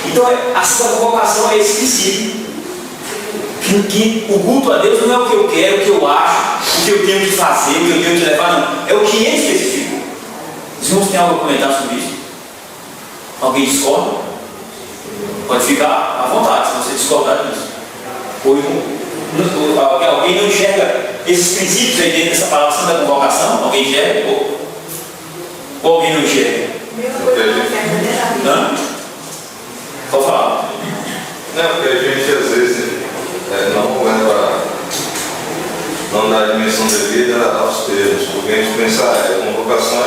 Então a sua convocação é esse princípio. Que o culto a Deus não é o que eu quero, o que eu acho, o que eu tenho que fazer, o que eu tenho que levar, não. É o que Ele especificou. irmãos têm algo a comentar sobre isso? Alguém discorda? Pode ficar à vontade, se você discordar disso. Alguém não enxerga esses princípios aí dentro dessa palavra santa convocação? Alguém enxerga? Ou alguém não enxerga? Hã? Pode falar.
Não, porque a gente às vezes não leva, não dá a dimensão devida aos termos, porque a gente pensa, a convocação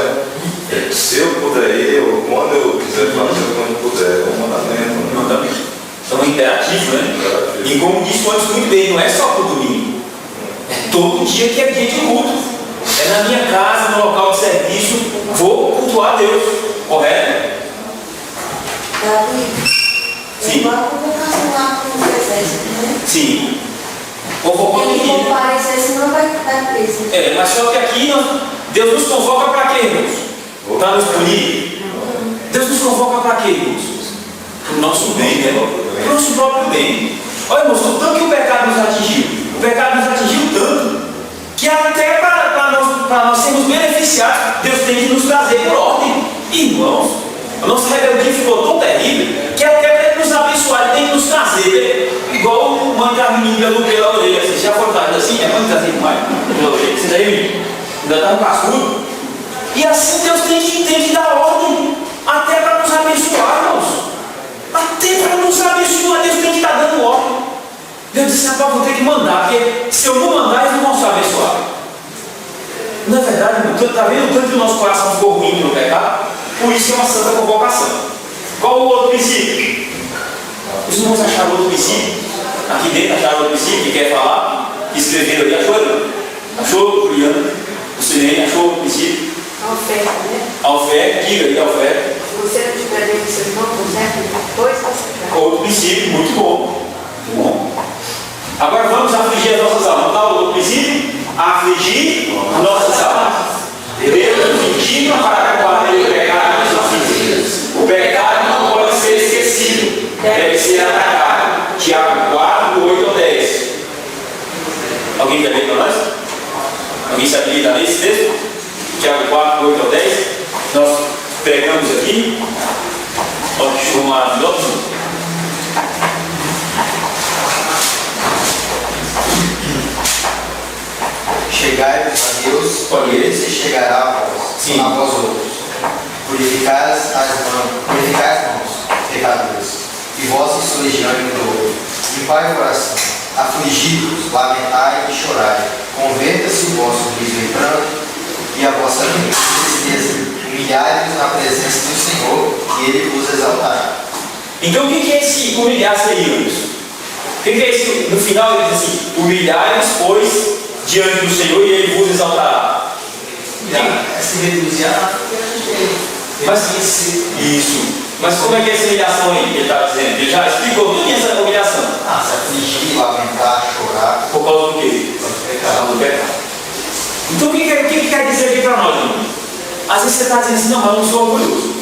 se eu puder ir, ou quando eu quiser fazer, quando eu puder, é um mandamento.
Então é imperativo, né? E como disse antes muito bem, não é só para o domingo. É todo dia que é dia de culto. É na minha casa, no local de serviço, vou cultuar a Deus. Correto? Sim.
Igual a convocação lá com os exércitos, né?
Sim. Convocou
Quem
aqui.
comparecer, senão vai preso.
Mas só que aqui Deus nos convoca para quê, irmãos? Para nos punir? Deus nos convoca para quê, irmãos? Para o nosso bem, né? Para o nosso próprio bem. Olha, irmãos, o tanto que o pecado nos atingiu. O pecado nos atingiu tanto que até para nós sermos beneficiados, Deus tem que nos trazer por ordem. Irmãos, a nossa rebeldia ficou tão terrível que até para Ele nos abençoar, Ele tem que nos trazer. Igual mãe Carminho pela orelha. Vocês já foram trazidos assim? É mãe trazer demais pela orelha. Vocês aí, menino? Ainda está no cascudo. E assim Deus tem que dar ordem até para nos abençoar, irmãos. Até para nos abençoar, Deus tem que estar dando ordem. Deus disse assim, vou ter que mandar, porque se eu não mandar, eles não vão se abençoar. Não é verdade, irmão? Está vendo o tanto que o nosso coração ficou ruim no pecado? Por isso que é uma santa convocação. Qual o outro princípio? Os irmãos acharam outro princípio? Aqui dentro acharam outro princípio que quer falar? Que escreveram ali, achou? Achou, Juliana? O Sinei achou outro princípio?
A oferta, né?
A oferta, diga aí a oferta.
Se você não estiver bem com seu irmão, conserta depois, você
Outro princípio, muito bom. Muito bom. Agora vamos afligir as nossas almas. Qual o outro princípio? Afligir as nossas almas. Deus nos indica para combater o pecado nas nossas vidas. O pecado não pode ser esquecido, deve ser atacado. Tiago 4, 8 ou 10. Alguém quer ler para nós? Alguém sabe ler esse texto? Tiago 4, 8 ou 10. Nós pregamos aqui. Olha que show maravilhoso.
Chegai-vos a Deus, e Ele se chegará a vós, a vós outros. Purificai as mãos, pecadores, e vós que sois diante do outro. Limpai o coração, afligi-vos, lamentai e chorai. Converta-se o vosso riso em pranto e a vossa tristeza. Humilhai-vos na presença do Senhor, e Ele vos exaltará.
Então o que é esse humilhar-se aí, o que é esse? No final ele diz assim: humilhai-vos, pois, diante do Senhor, e Ele vos exaltará.
Se reduzir a
Mas isso. Mas como é que é essa humilhação aí que ele está dizendo? Ele já explicou tudo essa humilhação.
se afligir, lamentar, chorar.
Por causa do quê? Por causa do pecado. Então o que quer dizer aqui para nós, irmão? Às vezes você está dizendo assim, não, mas eu não sou orgulhoso.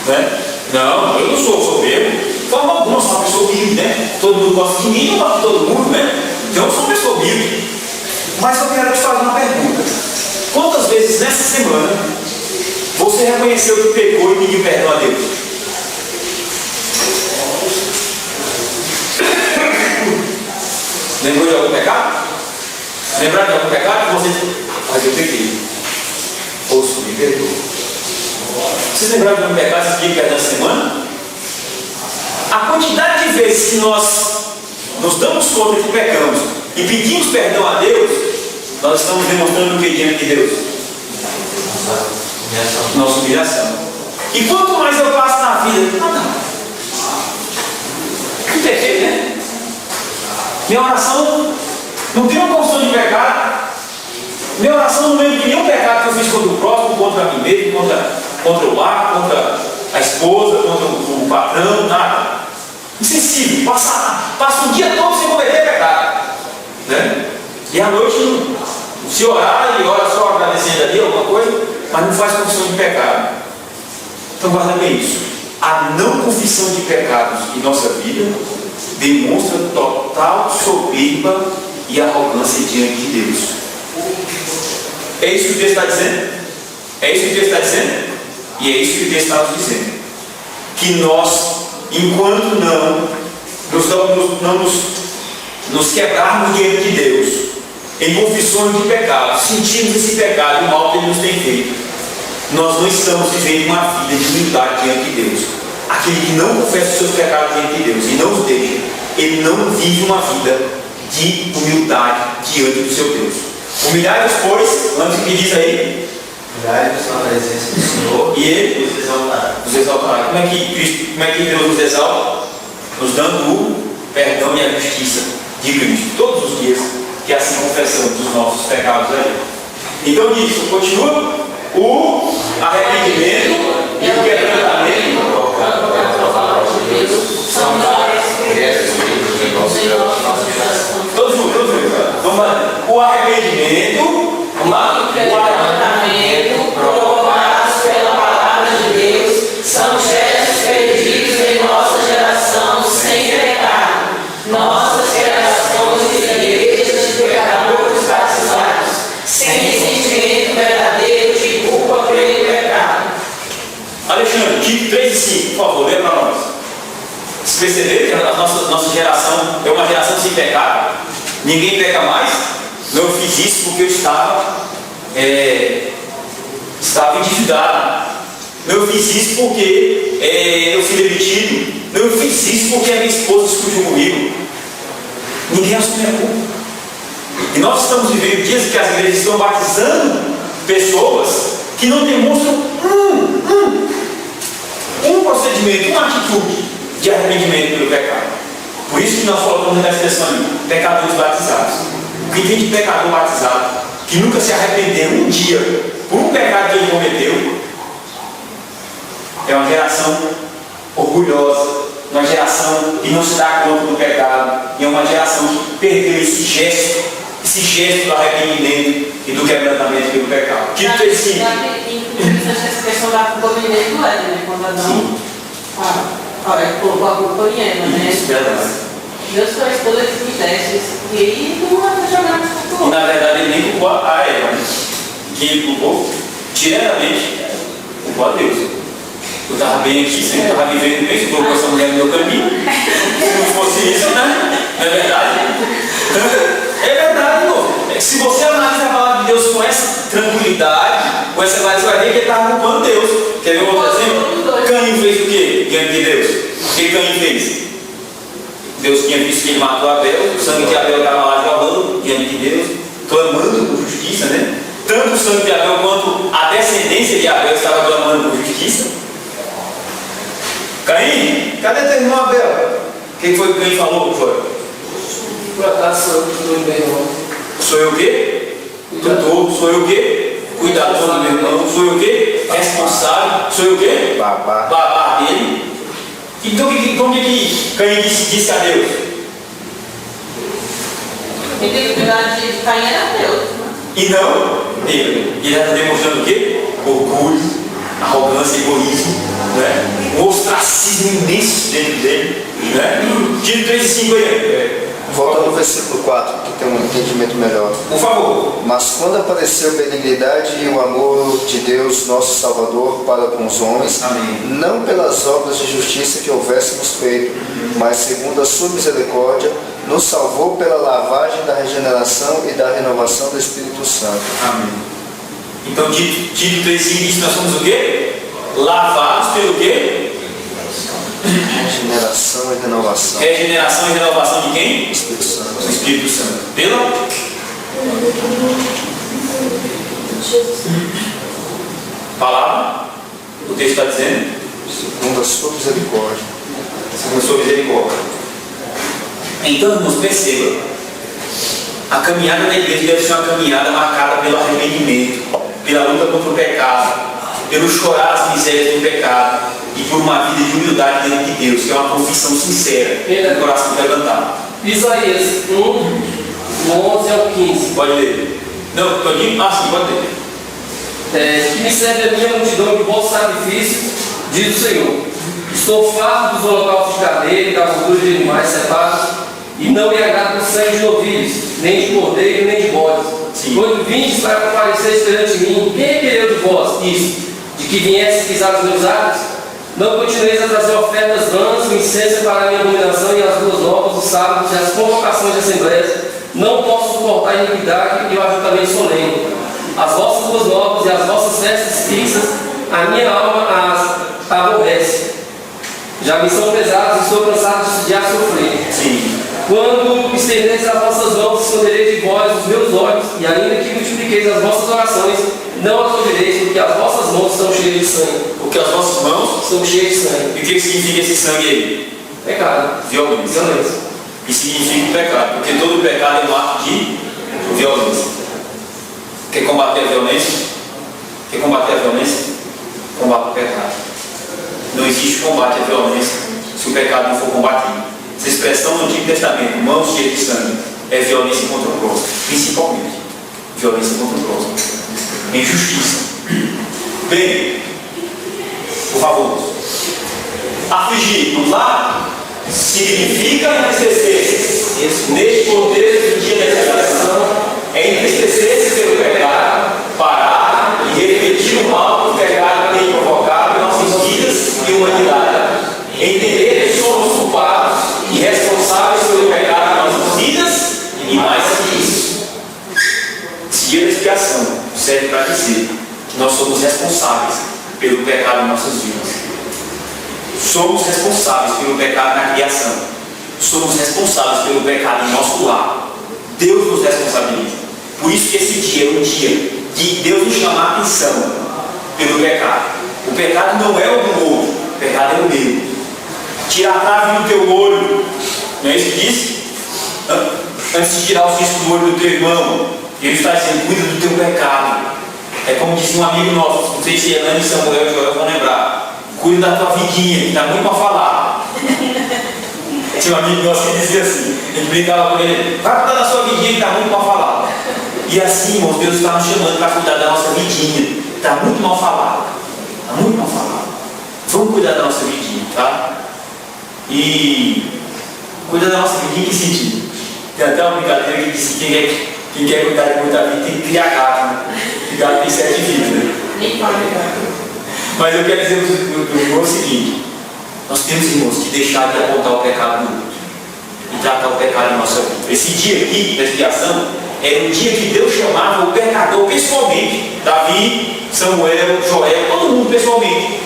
Né? Não, eu não sou soberbo. De forma alguma, eu sou uma pessoa humilde, né? Todo mundo gosta de mim, eu gosto de todo mundo, né? Então eu sou uma pessoa humilde. Mas eu quero te fazer uma pergunta. Quantas vezes nessa semana você reconheceu que pecou e pediu perdão a Deus? Lembrou de algum pecado? Lembrar de algum pecado que você... Mas eu pequei. Ouço, me perdoa. Vocês lembraram de algum pecado que você pediu perdão essa semana? A quantidade de vezes que nós nos damos conta que pecamos e pedimos perdão a Deus, nós estamos demonstrando o que diante de Deus? Nossa humilhação. E quanto mais eu passo na vida, que perfeito, né? Minha oração não tem uma confissão de pecado. Minha oração não lembra de nenhum pecado que eu fiz contra o próximo, contra mim mesmo, contra o lar, contra a esposa, contra o patrão, nada. Insensível, passa um dia todo sem cometer pecado. Né? E à noite, se orar, ele ora só agradecendo ali alguma coisa, mas não faz confissão de pecado. Então guarda bem isso. A não confissão de pecados em nossa vida demonstra total soberba e arrogância diante de Deus. É isso que o texto está dizendo? É isso que o texto está dizendo? E é isso que o texto está nos dizendo. Que nós, enquanto não nos quebrarmos diante de Deus, em confissões de pecado, sentimos esse pecado e o mal que Ele nos tem feito, nós não estamos vivendo uma vida de humildade diante de Deus. Aquele que não confessa os seus pecados diante de Deus e não os deixa, ele não vive uma vida de humildade diante do seu Deus. Humilhai-vos, pois, antes que diz aí,
Humilhai-vos na presença do Senhor
e Ele
os exaltará.
como é que Deus nos exalta? Nos dando o perdão e a justiça de Cristo, todos os dias que assim confessamos os nossos pecados aí. Então disso, continua o arrependimento e o quebrantamento. Todos juntos. Vamos lá. O arrependimento, vamos lá. O arrependimento,
provocados pela palavra de Deus, são gestos perdidos em nossa geração sem pecado. Nossas gerações de igrejas de pecadores batizados, sem sentimento verdadeiro de culpa pelo pecado.
Alexandre, Tito 3:5, por favor, lê para nós. Vocês perceberam que a nossa geração é uma geração sem pecado? Ninguém peca mais? Não, eu fiz isso porque eu estava endividado. Não, eu fiz isso porque eu fui demitido. Não, eu fiz isso porque a minha esposa discutiu comigo. Ninguém assume a culpa. E nós estamos vivendo dias que as igrejas estão batizando pessoas que não demonstram um procedimento, uma atitude de arrependimento pelo pecado. Por isso que nós colocamos nessa expressão ali, pecadores batizados. O que tem de pecador batizado, que nunca se arrependeu um dia por um pecado que ele cometeu, é uma geração orgulhosa, uma geração que não se dá conta do pecado, e é uma geração que perdeu esse gesto do arrependimento e do quebrantamento pelo pecado. Tito 3:5.
Inclusive, essa questão da culpa me do Éden, né? Quando Adão colocou a culpa em Eva, né?
Isso, verdade.
Deus fez todos esses testes e aí todo mundo vai jogar nessa
E
culpa.
na verdade ele nem culpou a Eva, né? Que ele culpou diretamente, culpou a Deus. Eu estava bem aqui, sempre estava vivendo bem, você colocou essa mulher no meu caminho. Se não fosse isso, né? Não é verdade? É verdade, irmão. Se você analisa a palavra de Deus com essa tranquilidade, com essa clareza, você vai ver que ele estava culpando Deus. Quer ver um outro exemplo? Caim fez o quê diante de Deus? O que Caim fez? Deus tinha visto que ele matou Abel, o sangue de Abel estava lá jorrando diante de Deus, clamando por justiça, né? Tanto o sangue de Abel quanto a descendência de Abel estava clamando por justiça. Caim, cadê teu irmão Abel? Quem foi que Caim falou? Foi?
Por acaso sou eu bem, irmão.
Sou eu o quê? Tutor. Sou eu o quê? Cuidador do meu irmão. Sou eu o quê? Responsável. Sou eu o quê? Babá dele. Então como é que Caim disse a Deus?
Quem tem que cuidar de Caim era Deus, né?
E não ele. Ele está demonstrando o quê? Orgulho, arrogância, egoísmo, né? Um ostracismo imenso dentro dele, né? Tito 3:5 aí.
Volta no versículo 4, que tem um entendimento melhor.
Por favor.
Mas quando apareceu a benignidade e o amor de Deus, nosso Salvador, para com os homens,
Amém.
não pelas obras de justiça que houvéssemos feito, mas segundo a sua misericórdia, nos salvou pela lavagem da regeneração e da renovação do Espírito Santo.
Amém. Então, Tito 3:5 diz que nós somos o quê? Lavados pelo quê?
Regeneração e renovação.
Regeneração e renovação de quem?
Espírito Santo.
Do Espírito Santo. Pela? Palavra. O texto está dizendo?
Segundo a sua misericórdia.
Segundo a sua misericórdia. Então, irmãos, perceba. A caminhada da igreja deve ser uma caminhada marcada pelo arrependimento, pela luta contra o pecado, pelo chorar as misérias do pecado e por uma vida de humildade diante de Deus, que é uma confissão sincera, com o coração quebrantado.
Isaías 1, do 11 ao 15.
Pode ler. Não, Todinho? Ah, sim, pode ler.
Que me serve a minha multidão de bons sacrifícios, diz o Senhor. Estou farto dos holocaustos de carneiro e da gordura de animais cepados, e não me agrada o sangue de novilhos, nem de cordeiro, nem de bodes. Quando vindes para comparecer perante mim, quem requereu de vós isso? De que viesse pisar os meus atos? Não continueis a trazer ofertas vãs, o incenso para a minha abominação e as boas novas, os sábados e as convocações de assembleias. Não posso suportar a iniquidade e o ajuntamento solene. As vossas boas novas e as vossas festas fixas, a minha alma as aborrece. Já me são pesadas e estou cansado de as sofrer.
Sim.
Quando estendeis as vossas mãos, escondereis de vós os meus olhos, e ainda que multipliqueis as vossas orações, não as ouvireis, porque as vossas mãos estão cheias de sangue.
Porque as nossas mãos.
Estão cheias de sangue.
E o que significa esse sangue aí?
Pecado.
Violência.
Violência.
Isso significa pecado, porque todo pecado é um ato de violência. Quer combater a violência? Quer combater a violência? Combate o pecado. Não existe combate à violência se o pecado não for combatido. Essa expressão no Antigo Testamento, mãos cheias de sangue, é violência contra o próximo, principalmente. Violência contra o próximo. Injustiça. Bem, por favor. Afligir, vamos lá? Significa entristecer-se. Neste contexto do dia da expiação, é entristecer-se pelo pecado, parar e refletir o mal que o pecado tem provocado em nossas vidas e humanidade. Entender que somos culpados e responsáveis pelo pecado em nossas vidas e mais que isso. Esse dia da expiação serve para dizer que nós somos responsáveis pelo pecado em nossas vidas. Somos responsáveis pelo pecado na criação. Somos responsáveis pelo pecado em nosso lar. Deus nos responsabiliza. Por isso que esse dia é um dia de Deus nos chamar a atenção pelo pecado. O pecado não é o do outro, o pecado é o meu. Tira a trave do teu olho. Não é isso que diz? Antes de tirar o cisco do olho do teu irmão, Ele está dizendo, cuida do teu pecado. É como disse um amigo nosso, não sei se Elane, Samuel e Joel vão lembrar. Cuida da tua vidinha, que está muito para falar. Tinha um amigo nosso que dizia assim, a gente brincava com ele, vai cuidar da sua vidinha que está muito para falar. E assim, irmãos, Deus está nos chamando para cuidar da nossa vidinha. Está muito mal falado. Está muito mal falado. Vamos cuidar da nossa vidinha, tá? E cuidar da nossa vidinha em que sentido? Tem até uma brincadeira que diz que quem quer cuidar de muita vida tem que criar gato, né? E gato tem 7 vidas, né? Mas eu quero dizer o seguinte: nós temos, irmãos, que deixar de apontar o pecado no outro e tratar o pecado em nossa vida. Esse dia aqui da expiação era um dia que Deus chamava o pecador pessoalmente, Davi, Samuel, Joel, todo mundo pessoalmente,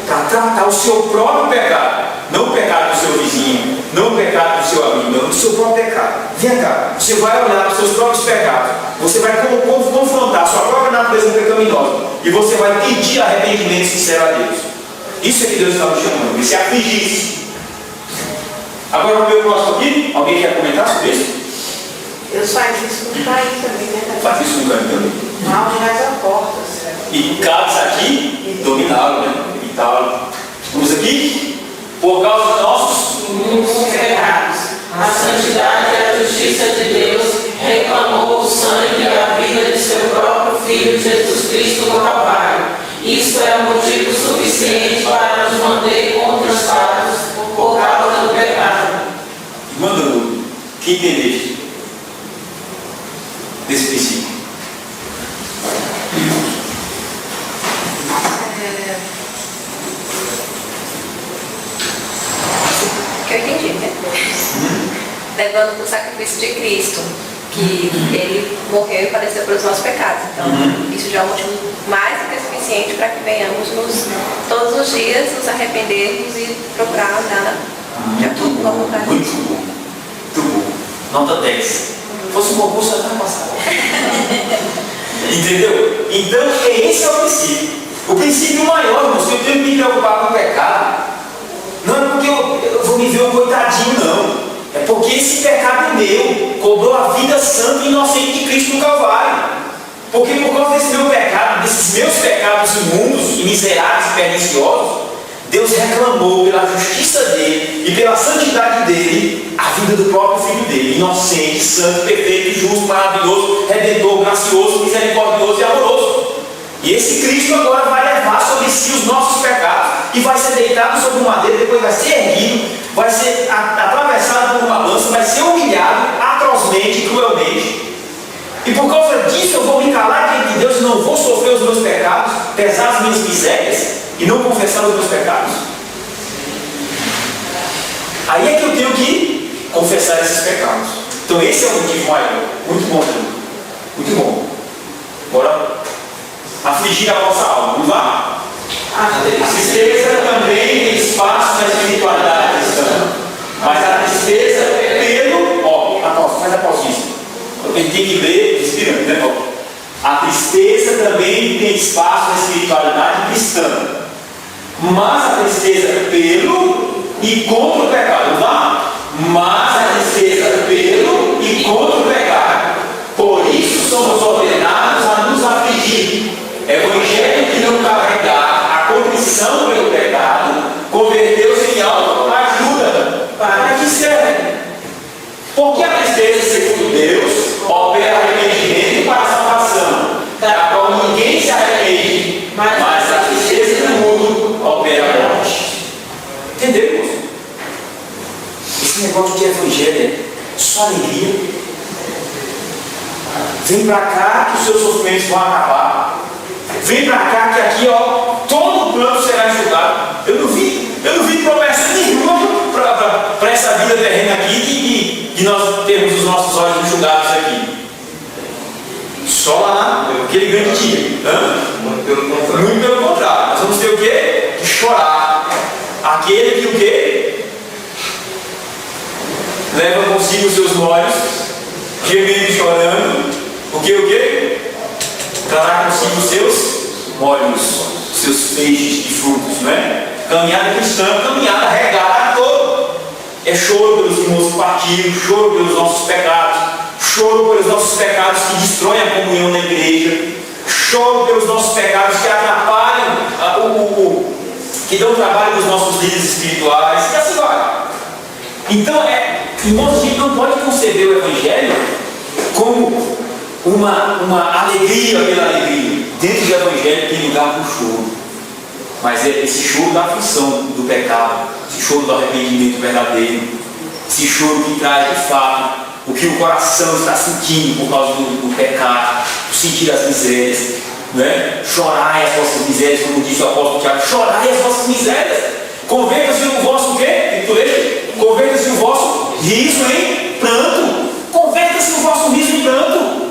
para tratar o seu próprio pecado, não o pecado do seu vizinho, não o pecado do seu amigo, não, o seu próprio pecado. Vem cá, você vai olhar para os seus próprios pecados, você vai confrontar a sua própria natureza pecaminosa e você vai pedir arrependimento sincero a Deus. Isso é que Deus está nos chamando, esse afligir-se. Agora o meu próximo aqui, alguém quer comentar sobre isso?
Deus faz isso com Caim também, né?
Faz isso com Caim também.
Mal de as portas.
E cabe aqui, dominá-lo, né? Evitá-lo. Vamos aqui? Por causa dos nossos
pecados. A santidade e a justiça de Deus reclamou o sangue e a vida de seu próprio Filho Jesus Cristo no Calvário. Isso é motivo suficiente para nos manter contrastados por causa do pecado.
Manda-no. Que entendeste desse princípio?
Que eu entendi, né? Levando para o sacrifício de Cristo, que Ele morreu e padeceu pelos nossos pecados. Então, isso já é um motivo mais do que suficiente para que venhamos todos os dias nos arrependermos e procurar andar de acordo com a vontade de Deus.
Muito bom. Muito bom. Nota 10. Se fosse um concurso, já estava passado. Entendeu? Então, esse é o princípio. O princípio maior, irmão, se eu tenho que me preocupar com o pecado, não é porque eu vou me ver um coitadinho, não. É porque esse pecado é meu, cobrou a vida santa e inocente de Cristo no Calvário. Porque por causa desse meu pecado, desses meus pecados imundos e miseráveis e perniciosos, Deus reclamou pela justiça dele e pela santidade dele a vida do próprio Filho dele, inocente, santo, perfeito, justo, maravilhoso, redentor, gracioso, misericordioso e amoroso. E esse Cristo agora vai levar sobre si os nossos pecados e vai ser deitado sobre uma madeira, depois vai ser erguido, vai ser atravessado por uma lança, vai ser humilhado atrozmente, cruelmente. E por causa disso eu vou me calar diante de Deus e não vou sofrer os meus pecados, pesar as minhas misérias e não confessar os meus pecados? Aí é que eu tenho que confessar esses pecados. Então esse é o motivo maior. Muito bom, muito bom. Bora afligir a vossa alma. Vamos lá? A tristeza também tem espaço na espiritualidade cristã. Mas a tristeza faz a pausinha. A gente tem que ler respirando, né? A tristeza também tem espaço na espiritualidade cristã. Mas a tristeza pelo e contra o pecado. Vamos lá? Mas a tristeza pelo e contra o pecado. Por isso somos ordenados a nos afligir. Evangelho que não carregar a contrição pelo pecado converteu-se em autoajuda. Para que serve? Porque a tristeza, segundo Deus, opera arrependimento para a salvação, da qual ninguém se arrepende, mas a tristeza do mundo opera a morte. Entendeu, irmão? Esse negócio de evangelho é só alegria. Vem para cá que os seus sofrimentos vão acabar. Vem para cá que aqui, ó, todo o plano será enxugado. Eu não vi promessa nenhuma para essa vida terrena aqui de nós termos os nossos olhos enxugados aqui. Só lá, aquele grande dia. Muito pelo contrário. Nós vamos ter o quê? Que chorar. Aquele que o quê? Leva consigo os seus molhos, gemendo e chorando. O quê? Trará consigo os seus molhos, seus feixes de frutos, né? Caminhada cristã, caminhada regada toda. É choro pelos irmãos que partiram, choro pelos nossos pecados, choro pelos nossos pecados que destroem a comunhão na igreja, choro pelos nossos pecados que atrapalham, que dão trabalho aos nossos líderes espirituais, e assim vai. Então, irmãos, a gente não pode conceber o Evangelho como uma alegria pela alegria. Dentro do Evangelho tem lugar para o choro. Mas é esse choro da aflição do pecado, esse choro do arrependimento verdadeiro, esse choro que traz de fato o que o coração está sentindo por causa do pecado, sentir as misérias, né? Chorai as vossas misérias, como disse o apóstolo Tiago, chorai as vossas misérias, converta-se o vosso quê? Converta-se o vosso riso em pranto, converta-se o vosso riso em pranto.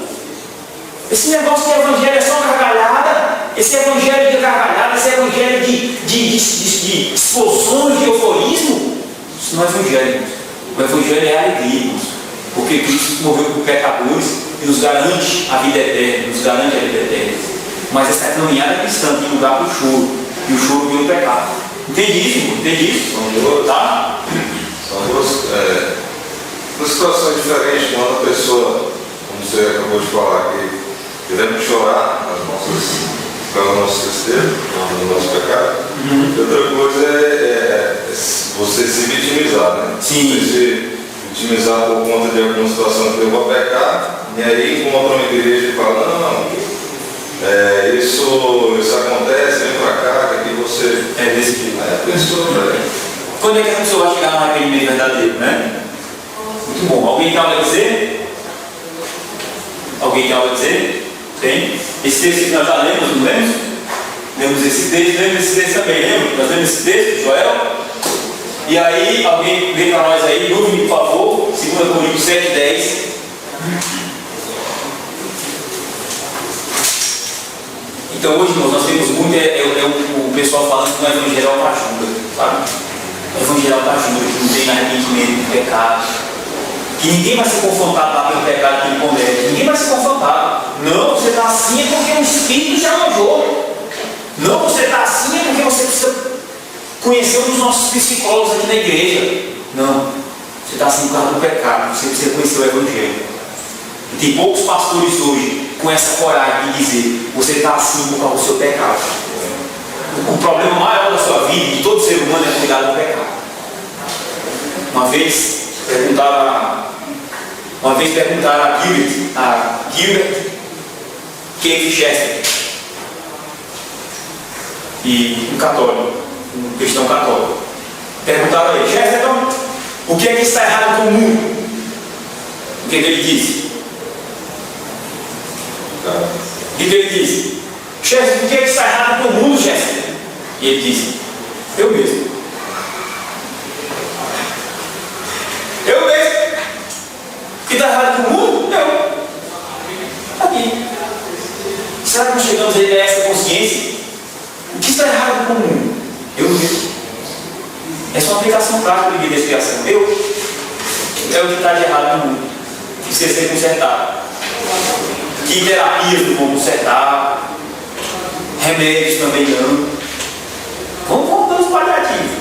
Esse negócio de evangelho é só gargalhada, esse evangelho de gargalhada, esse evangelho de explosões de euforismo, isso não é evangelho. O evangelho é alegria, porque Cristo morreu por pecadores e nos garante a vida eterna, Mas essa caminhada cristã tem lugar para o choro, e o choro pelo pecado. Entende isso, irmão? Entende isso?
São duas situações diferentes. Quando a pessoa, como você acabou de falar aqui, devemos chorar pela nossa tristeza, pelo nosso pecado. E outra coisa é você se vitimizar, né?
Sim.
Você se vitimizar por conta de alguma situação que levou a pecar, e aí encontra uma igreja e fala, não, isso acontece, vem pra cá, que aqui você...
É desse tipo.
A pessoa,
Quando é que a pessoa vai chegar no arrependimento verdadeiro, né? Muito bom. Alguém tem algo a dizer? Alguém tem algo a dizer? Tem? Esse texto que nós já lemos, não lemos? Lemos esse texto também, lembra? Nós lemos esse texto, Joel? E aí, alguém lê para nós aí, Lúvio, por favor, 2 Coríntios 7:10. Então hoje, irmãos, nós temos muito o pessoal falando que o evangelho é autoajuda, sabe? O evangelho é autoajuda, que não tem arrependimento do pecado, que ninguém vai ser confrontado lá pelo pecado que ele comete, ninguém vai ser confrontado. Não, você está assim é porque o Espírito já manjou. Não, você está assim é porque você precisa conhecer um dos nossos psicólogos aqui na igreja. Não, você está assim por causa do pecado, você precisa conhecer o evangelho. E tem poucos pastores hoje com essa coragem de dizer, você está assim por causa do seu pecado. O problema maior da sua vida, de todo ser humano, é cuidar do pecado. Uma vez perguntaram a Gilbert Keith Chester, e um católico, um cristão católico, perguntaram a ele, Chesterton, o que é que está errado com o mundo? O que é que ele disse? O que ele disse? Jesus, por que está errado com o mundo, Jesus? E ele disse: eu mesmo. Eu mesmo. O que está errado com o mundo? Eu. Aqui. Será que nós chegamos a essa consciência? O que está errado com o mundo? Eu mesmo. Essa é uma aplicação prática de vida de expiação. Eu. É o que está de errado no mundo. Precisa ser consertado. Que terapias não vão consertar. Remédios também não. Vamos dar os paliativos.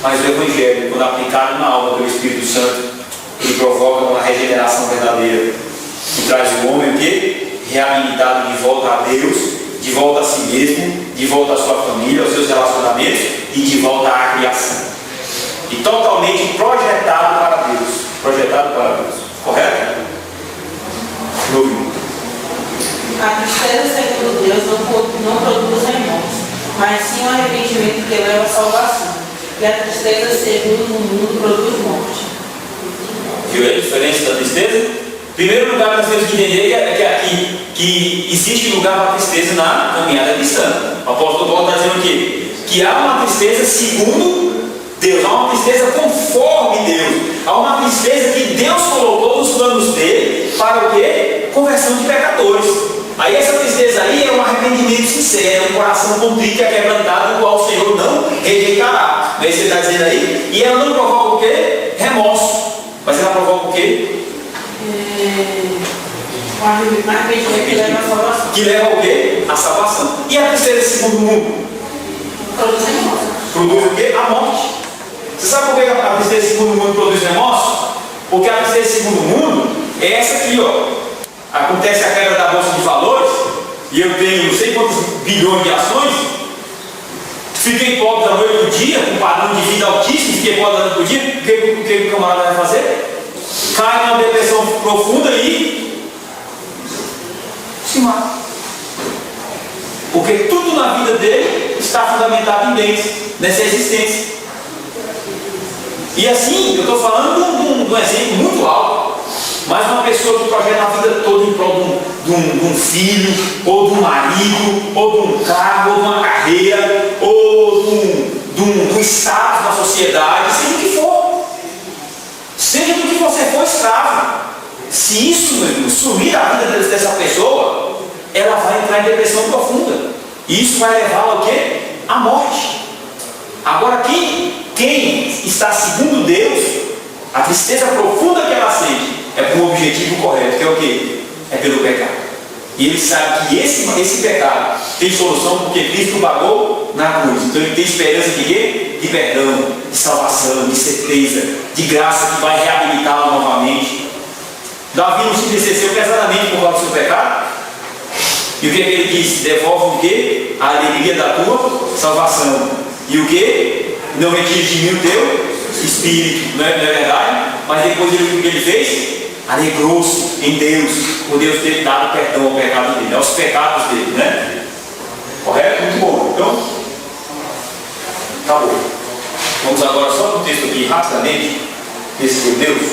Mas o Evangelho, quando aplicado na alma pelo Espírito Santo, ele provoca uma regeneração verdadeira. Que traz o homem o quê? Reabilitado de volta a Deus, de volta a si mesmo, de volta à sua família, aos seus relacionamentos e de volta à criação. E totalmente projetado para Deus. Projetado para Deus. Correto?
A tristeza, segundo Deus, não produz remorso, mas sim um arrependimento que leva à salvação. E a tristeza, segundo o mundo, produz morte.
Viu a diferença da tristeza? Em primeiro lugar, nós temos que entender que existe lugar para a tristeza na caminhada cristã. O apóstolo Paulo está dizendo o quê? Que há uma tristeza segundo Deus, há uma tristeza conforme Deus, há uma tristeza que Deus colocou nos planos dele para o quê? Conversão de pecadores. Aí essa tristeza aí é um arrependimento sincero, um coração contrito e quebrantado, o qual o Senhor não rejeitará. Não é isso que ele está dizendo aí? E ela não provoca o quê? Remorso. Mas ela provoca o quê?
Um arrependimento que leva à salvação.
Que leva o quê? A salvação. E a tristeza segundo o mundo?
Produz remorso.
Produz o quê? A morte. Você sabe por que a tristeza segundo o mundo produz remorso? Porque a tristeza segundo o mundo é essa aqui, ó. Acontece a quebra da bolsa de valores e eu tenho não sei quantos bilhões de ações. Fiquei pobre da noite do dia, com um padrão de vida altíssimo, fiquei pobre da noite do dia. O que o camarada vai fazer? Cai numa depressão profunda e se mata. Porque tudo na vida dele está fundamentado em bens, nessa existência. E assim, eu estou falando de um exemplo muito alto. Mas uma pessoa que projeta a vida toda em prol de um filho, ou de um marido, ou de um carro, ou de uma carreira, ou de um status na sociedade, seja o que for. Seja do que você for escravo. Se isso, meu irmão, sumir a vida dessa pessoa, ela vai entrar em depressão profunda. E isso vai levá-la ao quê? À morte. Agora, quem está segundo Deus, a tristeza profunda que ela sente é por um objetivo correto, que é o quê? É pelo pecado. E ele sabe que esse pecado tem solução porque Cristo pagou na cruz. Então ele tem esperança de quê? De perdão, de salvação, de certeza, de graça que vai reabilitá-lo novamente. Davi não se entristeceu pesadamente por causa do seu pecado. E o que é que ele disse? Devolve o quê? A alegria da tua salvação. E o quê? Não retire de mim o teu espírito. Não é verdade? Mas depois o que ele fez? Alegrou-se em Deus, por Deus ter dado perdão ao pecado dele, aos pecados dele, né? Correto? Muito bom. Então, acabou. Vamos agora só para o texto aqui, rapidamente, texto de Hebreus.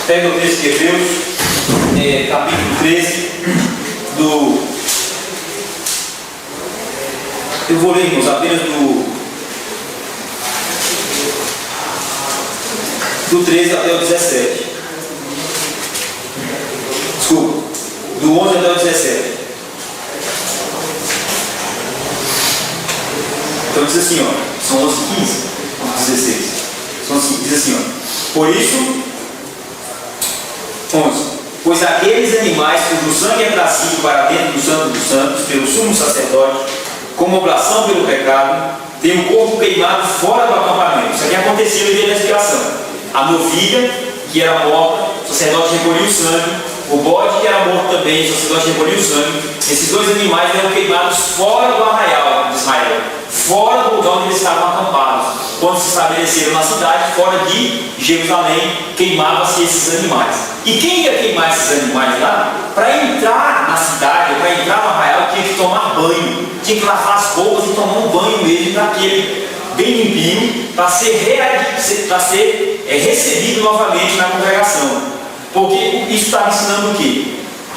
Pega o texto de Hebreus, capítulo 13, eu vou ler, irmãos, apenas do 13 até o 17. Desculpa, do 11 até o 17. Então diz assim, ó, são 11 e 15, 16. São assim, diz assim, ó, por isso, 11. Pois aqueles animais cujo sangue é trazido para dentro do Santo dos Santos pelo sumo sacerdote, como oblação pelo pecado, tem o corpo queimado fora do acampamento. Isso aqui aconteceu no dia da expiação. A novilha, que era morta, o sacerdote recolhia o sangue. O bode, que era morto também, o sacerdote recolhia o sangue. Esses dois animais eram queimados fora do arraial de Israel, fora do lugar onde eles estavam acampados. Quando se estabeleceram na cidade, fora de Jerusalém, queimava-se esses animais. E quem ia queimar esses animais lá? Para entrar na cidade, para entrar no arraial, tinha que tomar banho, tinha que lavar as roupas e tomar um banho mesmo daquele bem limpinho, para ser recebido novamente na congregação. Porque isso estava ensinando o quê?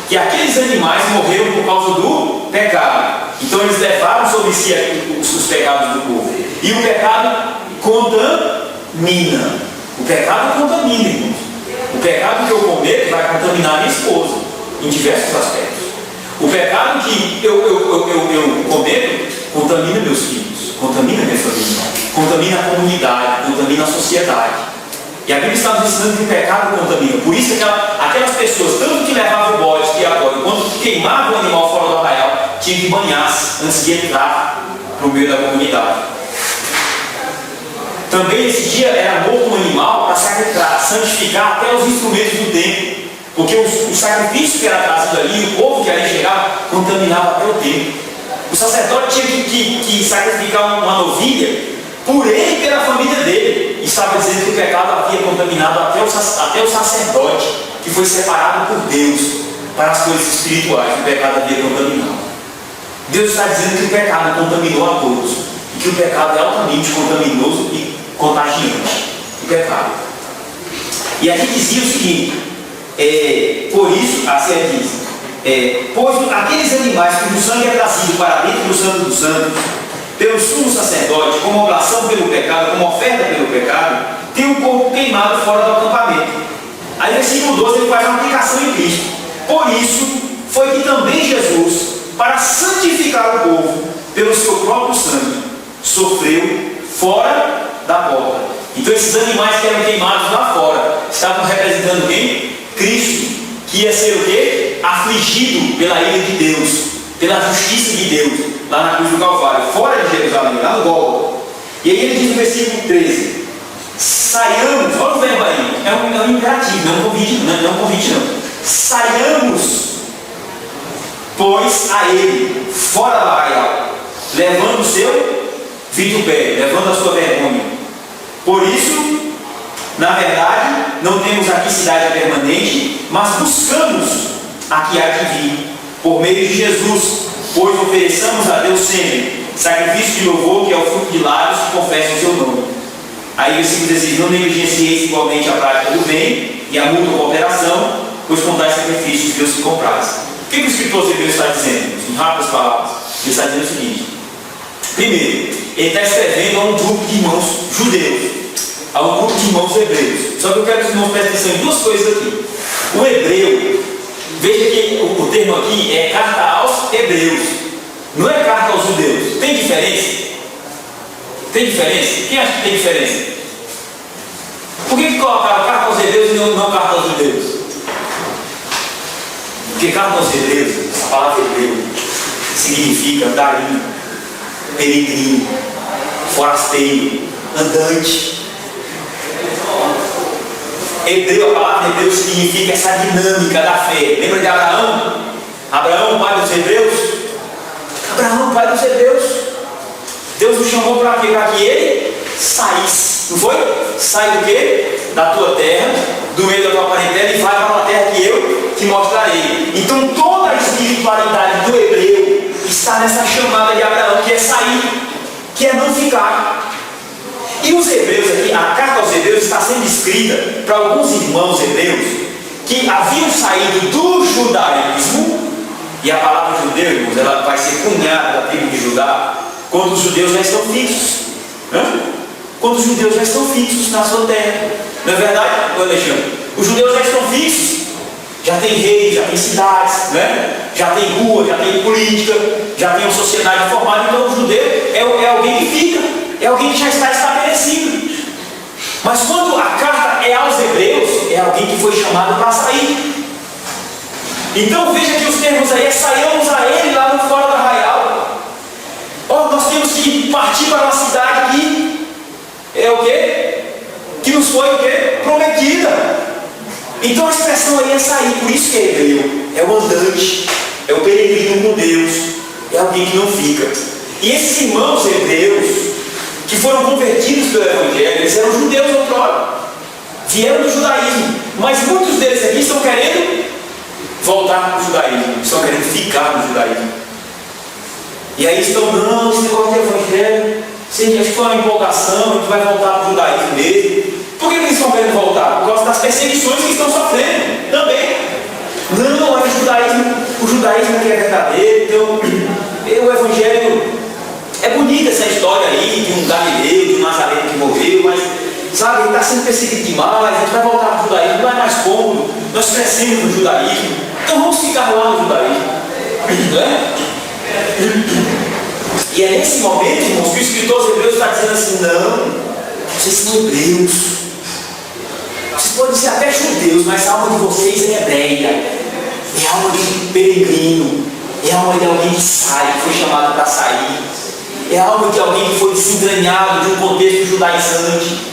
que aqueles animais morreram por causa do pecado. Então eles levaram sobre si os pecados do povo. E o pecado contamina. O pecado contamina, irmãos. O pecado que eu cometo vai contaminar minha esposa, em diversos aspectos. O pecado que eu cometo contamina meus filhos, contamina minha família, contamina a comunidade, contamina a sociedade. E a Bíblia está nos ensinando que o pecado contamina. Por isso aquelas pessoas, tanto que levavam o bode, que agora, quanto que queimavam o animal fora do arraial, tinham que banhar-se antes de entrar para o meio da comunidade. Também esse dia era morto um animal para santificar até os instrumentos do templo. Porque o sacrifício que era trazido ali, o povo que ali chegava, contaminava até o templo. O sacerdote tinha que sacrificar uma novilha por ele e pela família dele. Estava dizendo que o pecado havia contaminado até o sacerdote, que foi separado por Deus para as coisas espirituais. O pecado havia contaminado. Deus está dizendo que o pecado contaminou a todos. E que o pecado é altamente contaminoso e contagiante. O pecado. E aqui dizia o seguinte, por isso, a Série diz, pois aqueles animais cujo sangue é trazido para dentro do Santo dos Santos, pelo sumo sacerdote, como oblação pelo pecado, como oferta pelo pecado, tem o corpo queimado fora do acampamento. Aí, versículo 12, ele faz uma aplicação em Cristo. Por isso, foi que também Jesus, para santificar o povo, pelo seu próprio sangue, sofreu fora da porta. Então, esses animais que eram queimados lá fora, estavam representando quem? Cristo, que ia ser o quê? Afligido pela ira de Deus, pela justiça de Deus, lá na cruz do Calvário, fora de Jerusalém, lá no Gólgota. E aí ele diz no versículo 13: saiamos, olha o verbo aí, é um imperativo, não é um convite não. Saiamos, pois, a ele, fora do arraial, levando o seu vitupério, levando a sua vergonha. Por isso, na verdade, não temos aqui cidade permanente, mas buscamos a que há de vir, por meio de Jesus, pois ofereçamos a Deus sempre sacrifício de louvor, que é o fruto de lábios que confessam o seu nome. Aí o versículo 16: não negligencieis igualmente a prática do bem e a mútua cooperação, pois com tais sacrifícios Deus se compraz. O que o escritor de Deus está dizendo? Em rápidas palavras, ele está dizendo o seguinte: primeiro, ele está escrevendo a um grupo de irmãos judeus, a um grupo de irmãos hebreus. Só que eu quero que os irmãos prestem atenção em duas coisas aqui. O hebreu, veja que o termo aqui é carta aos hebreus, não é carta aos judeus. Tem diferença? Tem diferença? Quem acha que tem diferença? Por que colocaram carta aos hebreus e não carta aos judeus? Porque carta aos hebreus, essa palavra hebreu, significa andarilho, peregrino, forasteiro, andante. Hebreu, a palavra hebreu significa essa dinâmica da fé. Lembra de Abraão? Abraão, pai dos hebreus? Abraão, pai dos hebreus. Deus o chamou para quê? Para que ele saísse. Não foi? Sai do quê? Da tua terra, do meio da tua parentela, e vai para a terra que eu te mostrarei. Então toda a espiritualidade do hebreu está nessa chamada de Abraão, que é sair, que é não ficar. E os hebreus aqui, a carta aos hebreus está sendo escrita para alguns irmãos hebreus que haviam saído do judaísmo, e a palavra judeu, irmãos, ela vai ser cunhada da tribo de Judá, quando os judeus já estão fixos. Quando os judeus já estão fixos na sua terra. Não é verdade, Alexandre? Os judeus já estão fixos. Já tem reis, já tem cidades, né? Já tem rua, já tem política, já tem uma sociedade formada. Então o judeu é alguém que fica. É alguém que já está estabelecido. Mas quando a carta é aos hebreus, é alguém que foi chamado para sair. Então veja que os termos aí é: saiamos a ele lá no fora do arraial. Nós temos que partir para uma cidade que é o quê? Que nos foi o quê? Prometida. Então a expressão aí é sair. Por isso que é hebreu. É o andante, é o peregrino com Deus, é alguém que não fica. E esses irmãos hebreus que foram convertidos pelo Evangelho, eles eram judeus outrora, vieram do judaísmo, mas muitos deles aqui estão querendo voltar para o judaísmo, estão querendo ficar no judaísmo. E aí estão: não, esse negócio de Evangelho, acho que foi uma empolgação, a gente vai voltar para o judaísmo mesmo. Por que eles estão querendo voltar? Por causa das perseguições que estão sofrendo também. Não, é o judaísmo que é verdadeiro. Então, o evangelho, é bonita essa história aí de um Galileu, de um Nazareno que morreu, mas, sabe, ele está sendo perseguido demais, a gente vai voltar para o judaísmo, não é mais cômodo, nós crescemos no judaísmo, então vamos ficar lá no judaísmo. Não é? E é nesse momento, irmãos, que o escritor aos Hebreus está dizendo assim: não, vocês são hebreus, vocês podem ser até judeus, mas a alma de vocês é hebreia, é a alma de peregrino, é a alma de alguém que sai, que foi chamado para sair, é a alma de alguém que foi desengranhado de um contexto judaizante.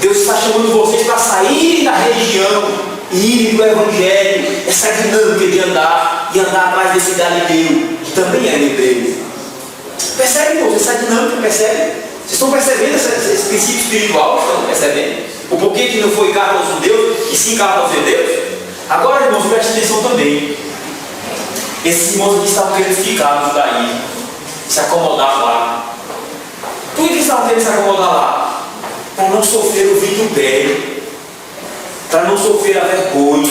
Deus está chamando vocês para saírem da religião e irem para o evangelho, essa dinâmica de andar e andar atrás desse Galileu, que também é hebreu. Percebe, irmãos, essa dinâmica, percebe? Vocês estão percebendo esse princípio espiritual? Estão percebendo? O porquê que não foi carta aos judeus e sim carta aos hebreus? Agora, irmãos, preste atenção também. Esses irmãos aqui estavam querendo ficar no judaísmo, se acomodar lá. Por que estavam querendo se acomodar lá? Para não sofrer o vitupério, para não sofrer a vergonha.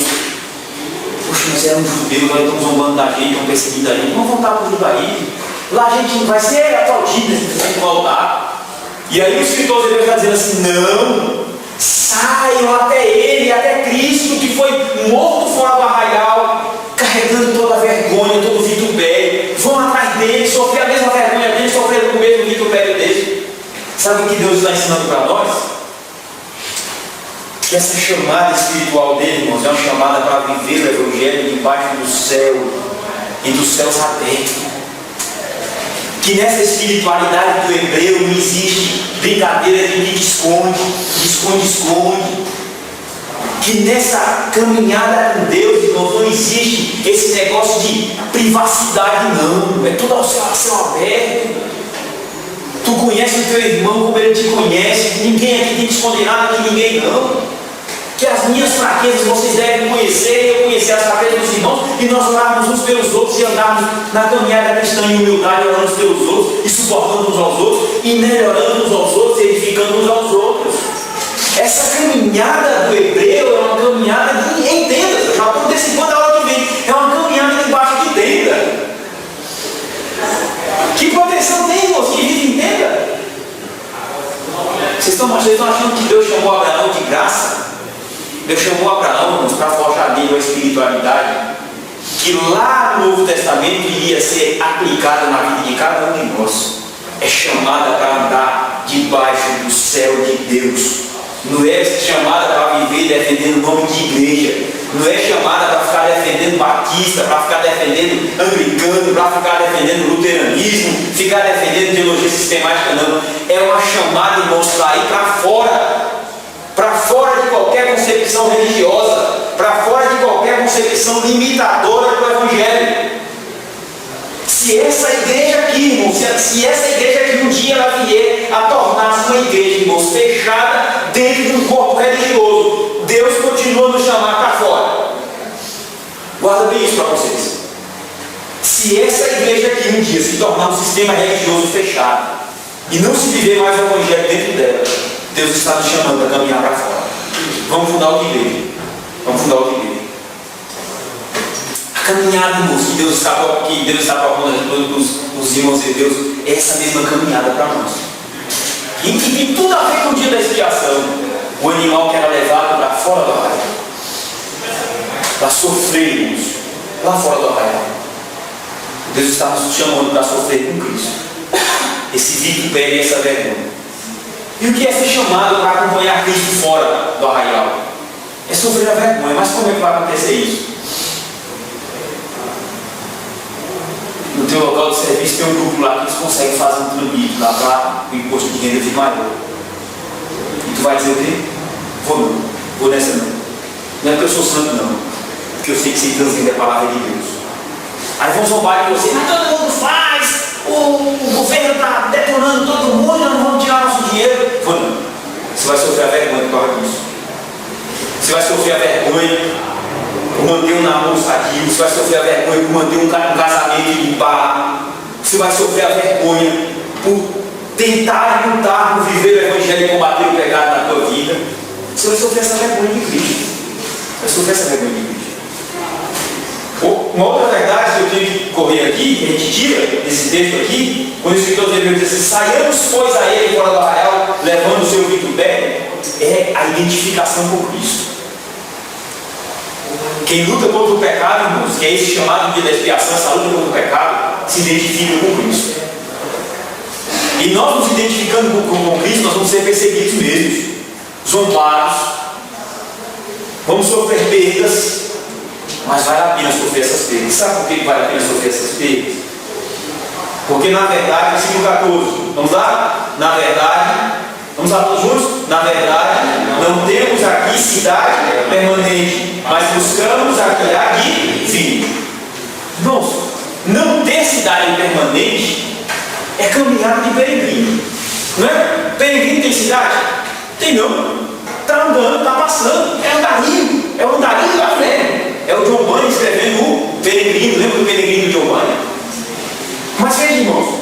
Poxa, mas eram judeus, nós estamos zombando da gente, estão perseguindo a gente. Vamos voltar para o judaísmo. Lá a gente vai ser aplaudido, a gente tem que voltar. E aí o escritor de Deus está dizendo assim: não, saiam até ele, até Cristo, que foi morto fora do arraial, carregando toda a vergonha, todo o vitupério. Vão atrás dele, sofrer a mesma vergonha dele, sofrer o mesmo vitupério dele. Sabe o que Deus está ensinando para nós? Que essa chamada espiritual dele, irmãos, é uma chamada para viver o evangelho debaixo do céu e dos céus abertos. Que nessa espiritualidade do hebreu não existe brincadeira de que esconde. Que nessa caminhada com Deus, irmãos, não existe esse negócio de privacidade, não. É tudo ao céu aberto. Tu conheces o teu irmão como ele te conhece. Ninguém aqui tem que esconder nada de ninguém, não. Que as minhas fraquezas vocês devem conhecer, e eu conhecer as fraquezas dos irmãos, e nós orarmos uns pelos outros e andarmos na caminhada cristã em humildade, orando uns pelos outros, e suportando uns aos outros, e melhorando uns aos outros, e edificando uns aos outros. Essa caminhada do hebreu é uma caminhada em tendas. Eu já estou antecipando a hora que vem. É uma caminhada debaixo de tenda. Que proteção tem, irmãos, que vive em tenda? Vocês estão achando que Deus chamou Abraão de graça? Deus chamou Abraão para forjar nele uma espiritualidade que lá no Novo Testamento iria ser aplicada na vida de cada um de nós. É chamada para andar debaixo do céu de Deus. Não é chamada para viver defendendo o nome de igreja. Não é chamada para ficar defendendo batista, para ficar defendendo anglicano, para ficar defendendo luteranismo, ficar defendendo teologia sistemática, não. É uma chamada, irmãos, para ir para fora de qualquer concepção religiosa, para fora de qualquer concepção limitadora do Evangelho. Se essa igreja aqui, irmãos, se essa igreja aqui um dia ela vier a tornar-se uma igreja, irmãos, fechada dentro de um corpo religioso, Deus continua nos chamar para fora. Guarda bem isso para vocês. Se essa igreja aqui um dia se tornar um sistema religioso fechado e não se viver mais o Evangelho dentro dela, Deus está nos chamando a caminhar para fora. Vamos fundar outra igreja. A caminhada, irmãos, que Deus está propondo os irmãos de Deus, é essa mesma caminhada para nós. E que tem tudo a ver com o dia da expiação. O animal que era levado para fora do arraial, para sofrer, irmãos, lá fora do arraial. Deus está nos chamando para sofrer com Cristo. Esse vitupério e essa vergonha. E o que é ser chamado para acompanhar Cristo fora do arraial? É sofrer a vergonha. Mas como é que vai acontecer isso? No teu local de serviço tem um grupo lá que eles conseguem fazer um tramito lá para o imposto de renda vir maior. E tu vai dizer o quê? Vou nessa não. Não é porque eu sou santo, não. Porque eu sei que sei transgredir a palavra de Deus. Aí vão zombar de você. Mas todo mundo faz. O governo está detonando todo mundo, nós não vamos tirar nosso dinheiro. Vou não. Você vai sofrer a vergonha por causa disso. Você vai sofrer a vergonha por manter um namoro sadio. Você vai sofrer a vergonha por manter um casamento limpar. Você vai sofrer a vergonha por tentar e lutar por viver o Evangelho e combater o pecado na tua vida. Você vai sofrer essa vergonha de Cristo. Vai sofrer essa vergonha de Cristo. uma outra verdade que eu tenho que correr aqui, que a gente tira desse texto aqui, quando o escritor diz assim, saiamos, pois, a ele fora do arraial, levando o seu vitupério, é a identificação com Cristo. Quem luta contra o pecado, irmãos, que é esse chamado dia da expiação, essa luta contra o pecado, se identifica com Cristo. E nós nos identificando com Cristo, nós vamos ser perseguidos mesmos, zombados, vamos sofrer perdas, mas vale a pena sofrer essas perdas. Sabe por que vale a pena sofrer essas perdas? Porque na verdade, versículo 14, vamos lá? Na verdade, vamos lá todos juntos? Na verdade, não temos aqui cidade permanente, mas buscamos aqui a de vir. Irmãos, não ter cidade permanente é caminhar de peregrino. Não é? Peregrino tem cidade? Tem não. Está andando, está passando. É andarinho. É o andarinho da fé. É o John Bunyan escrevendo o Peregrino. Lembra do Peregrino do John Bunyan? Mas veja, irmãos,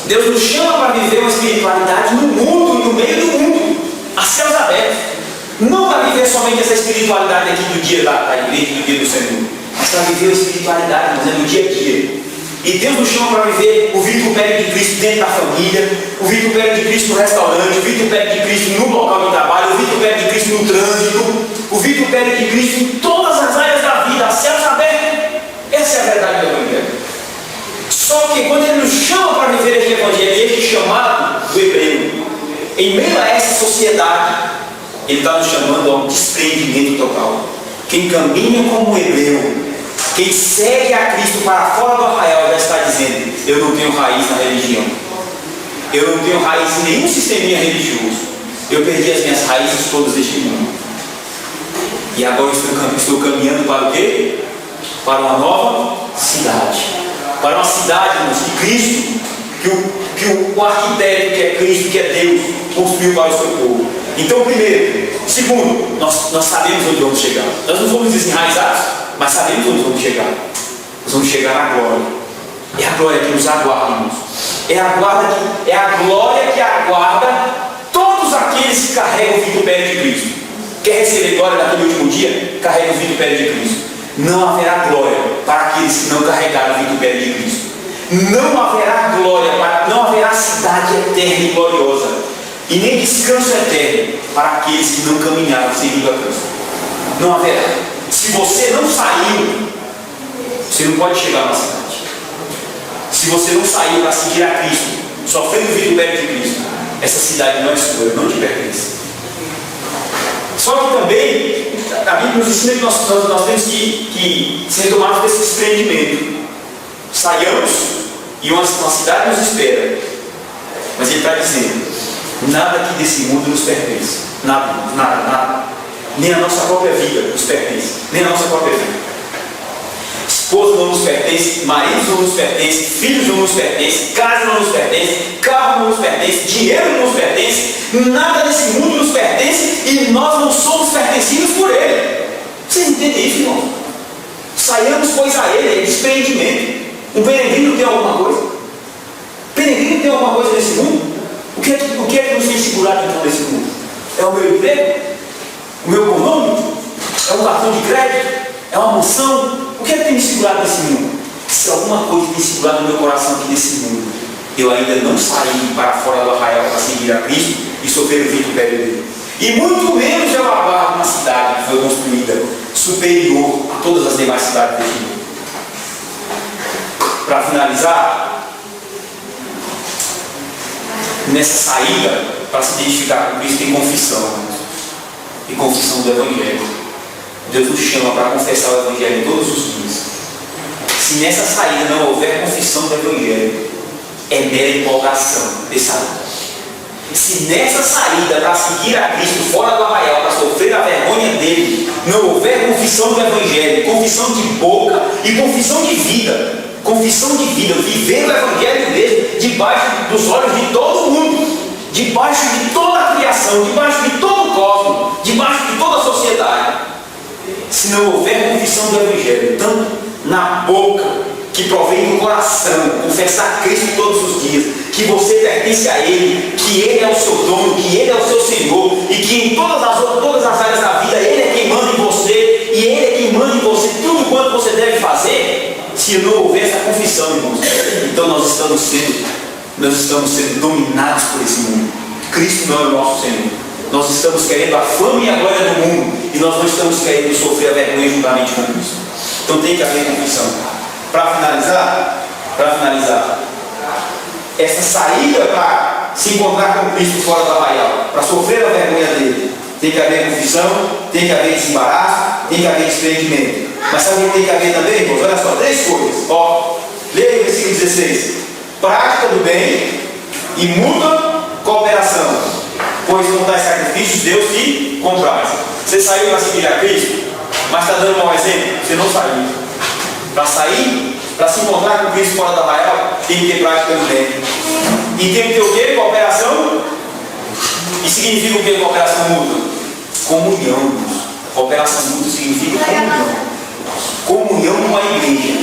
Deus nos chama para viver uma espiritualidade no mundo e no meio do mundo, a céus abertos. Não para viver somente essa espiritualidade aqui do dia da igreja, do dia do Senhor, mas para viver a espiritualidade, mas é no dia a dia. E Deus nos chama para viver o vitupério de Cristo dentro da família, o vitupério de Cristo no restaurante, o vitupério de Cristo no local de trabalho, o vitupério de Cristo no trânsito, o vitupério de Cristo em todas as áreas da vida, a céus abertos. Essa é a verdade do Evangelho. Só que quando Ele nos chama para viver este Evangelho, este chamado do hebreu, em meio a essa sociedade, Ele está nos chamando a um desprendimento total. Quem caminha como um hebreu, quem segue a Cristo para fora do arraial, já está dizendo: eu não tenho raiz na religião, eu não tenho raiz em nenhum sisteminha religioso, eu perdi as minhas raízes todas deste mundo, e agora estou caminhando para o quê? Para uma nova cidade, para uma cidade, irmãos, de Cristo, que o arquiteto, que é Cristo, que é Deus, construiu para o seu povo. Então, primeiro. Segundo, nós sabemos onde vamos chegar. Nós não fomos desenraizados, mas sabemos onde vamos chegar. Nós vamos chegar na glória. É a glória que nos aguarda, irmãos. É a glória que aguarda todos aqueles que carregam o vitupério de Cristo. Quer receber glória naquele último dia? Carrega o vitupério de Cristo. Não haverá glória para aqueles que não carregaram o vitupério de Cristo. Não haverá glória, não haverá cidade eterna e gloriosa, e nem descanso eterno para aqueles que não caminharam seguindo a Cristo. Não haverá. Se você não saiu, você não pode chegar na cidade. Se você não saiu para seguir a Cristo, sofrendo o vitupério de Cristo, essa cidade não é sua, não te pertence. Só que também a Bíblia nos ensina que nós temos que ser tomados desse desprendimento. Saiamos e uma cidade nos espera. Mas ele está dizendo: nada aqui desse mundo nos pertence. Nada. Nem a nossa própria vida nos pertence. Nem a nossa própria vida. Esposa não nos pertence, maridos não nos pertence, filhos não nos pertence, casa não nos pertence, carro não nos pertence, dinheiro não nos pertence, nada desse mundo nos pertence e nós não somos pertencidos por Ele. Vocês entendem isso, irmão? Saiamos, pois, a Ele, é desprendimento. Um peregrino tem alguma coisa? Peregrino tem alguma coisa nesse mundo? O que é que nos tem segurado então nesse mundo? É o meu emprego? O meu econômico? É um cartão de crédito? É uma mansão? O que é que tem me segurado nesse mundo? Se alguma coisa tem segurado no meu coração aqui nesse mundo, eu ainda não saí para fora do arraial para seguir a Cristo e sofrer o vitupério dele. E muito menos eu aguardo uma cidade que foi construída superior a todas as demais cidades deste mundo. Para finalizar, nessa saída para se identificar com Cristo tem confissão, e confissão do Evangelho. Deus nos chama para confessar o Evangelho todos os dias. Se nessa saída não houver confissão do Evangelho, é mera empolgação dessa luta. Se nessa saída para seguir a Cristo fora do arraial, para sofrer a vergonha dele, não houver confissão do Evangelho, confissão de boca e confissão de vida, viver o Evangelho dele debaixo dos olhos de todo mundo, debaixo de toda a criação, debaixo de todo o cosmos, debaixo de toda a sociedade. Se não houver confissão do Evangelho, tanto na boca, que provém do coração, confessar Cristo todos os dias, que você pertence a Ele, que Ele é o seu dono, que Ele é o seu Senhor, e que em todas as áreas da vida Ele é quem manda em você, e Ele é quem manda em você tudo quanto você deve fazer, Se não houver essa confissão, irmãos, então nós estamos sendo dominados por esse mundo. Cristo não é o nosso Senhor. Nós estamos querendo a fama e a glória do mundo e nós não estamos querendo sofrer a vergonha juntamente com Cristo. Então tem que haver confissão. Para finalizar, essa saída para se encontrar com Cristo fora do arraial, para sofrer a vergonha dele, tem que haver confissão, tem que haver desembaraço, tem que haver desprendimento. Mas sabe o que tem que haver também, irmãos? Olha só, 3 coisas. Ó, leia aí o versículo 16. Prática do bem e mútua cooperação, pois com tais sacrifícios Deus te compraz. Você saiu para seguir a Cristo, mas está dando um mau exemplo? Você não saiu. Para sair, para se encontrar com Cristo fora do arraial, tem que ter prática do bem. E tem que ter o quê? Cooperação. E significa o que cooperação mútua? Comunhão. Cooperação mútua significa comunhão. Comunhão com a igreja.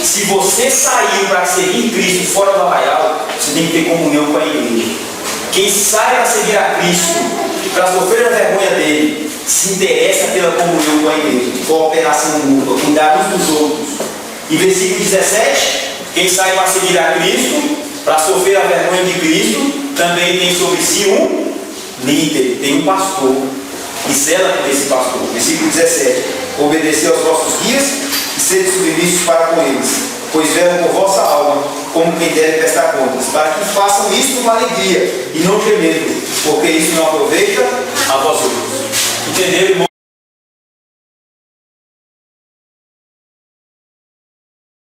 Se você sair para seguir Cristo fora do arraial, você tem que ter comunhão com a igreja. Quem sai para seguir a Cristo, para sofrer a vergonha dele, se interessa pela comunhão com a igreja. Cooperação mútua, cuidar uns dos outros. E versículo 17, quem sai para seguir a Cristo, para sofrer a vergonha de Cristo, também tem sobre si um líder, tem um pastor, e zela por esse pastor. Versículo 17, obedecer aos vossos guias e sede submissos para com eles, pois velam por vossa alma, como quem deve prestar contas, para que façam isto com alegria e não tremendo, porque isso não aproveita a vós outros. Entenderam, irmão?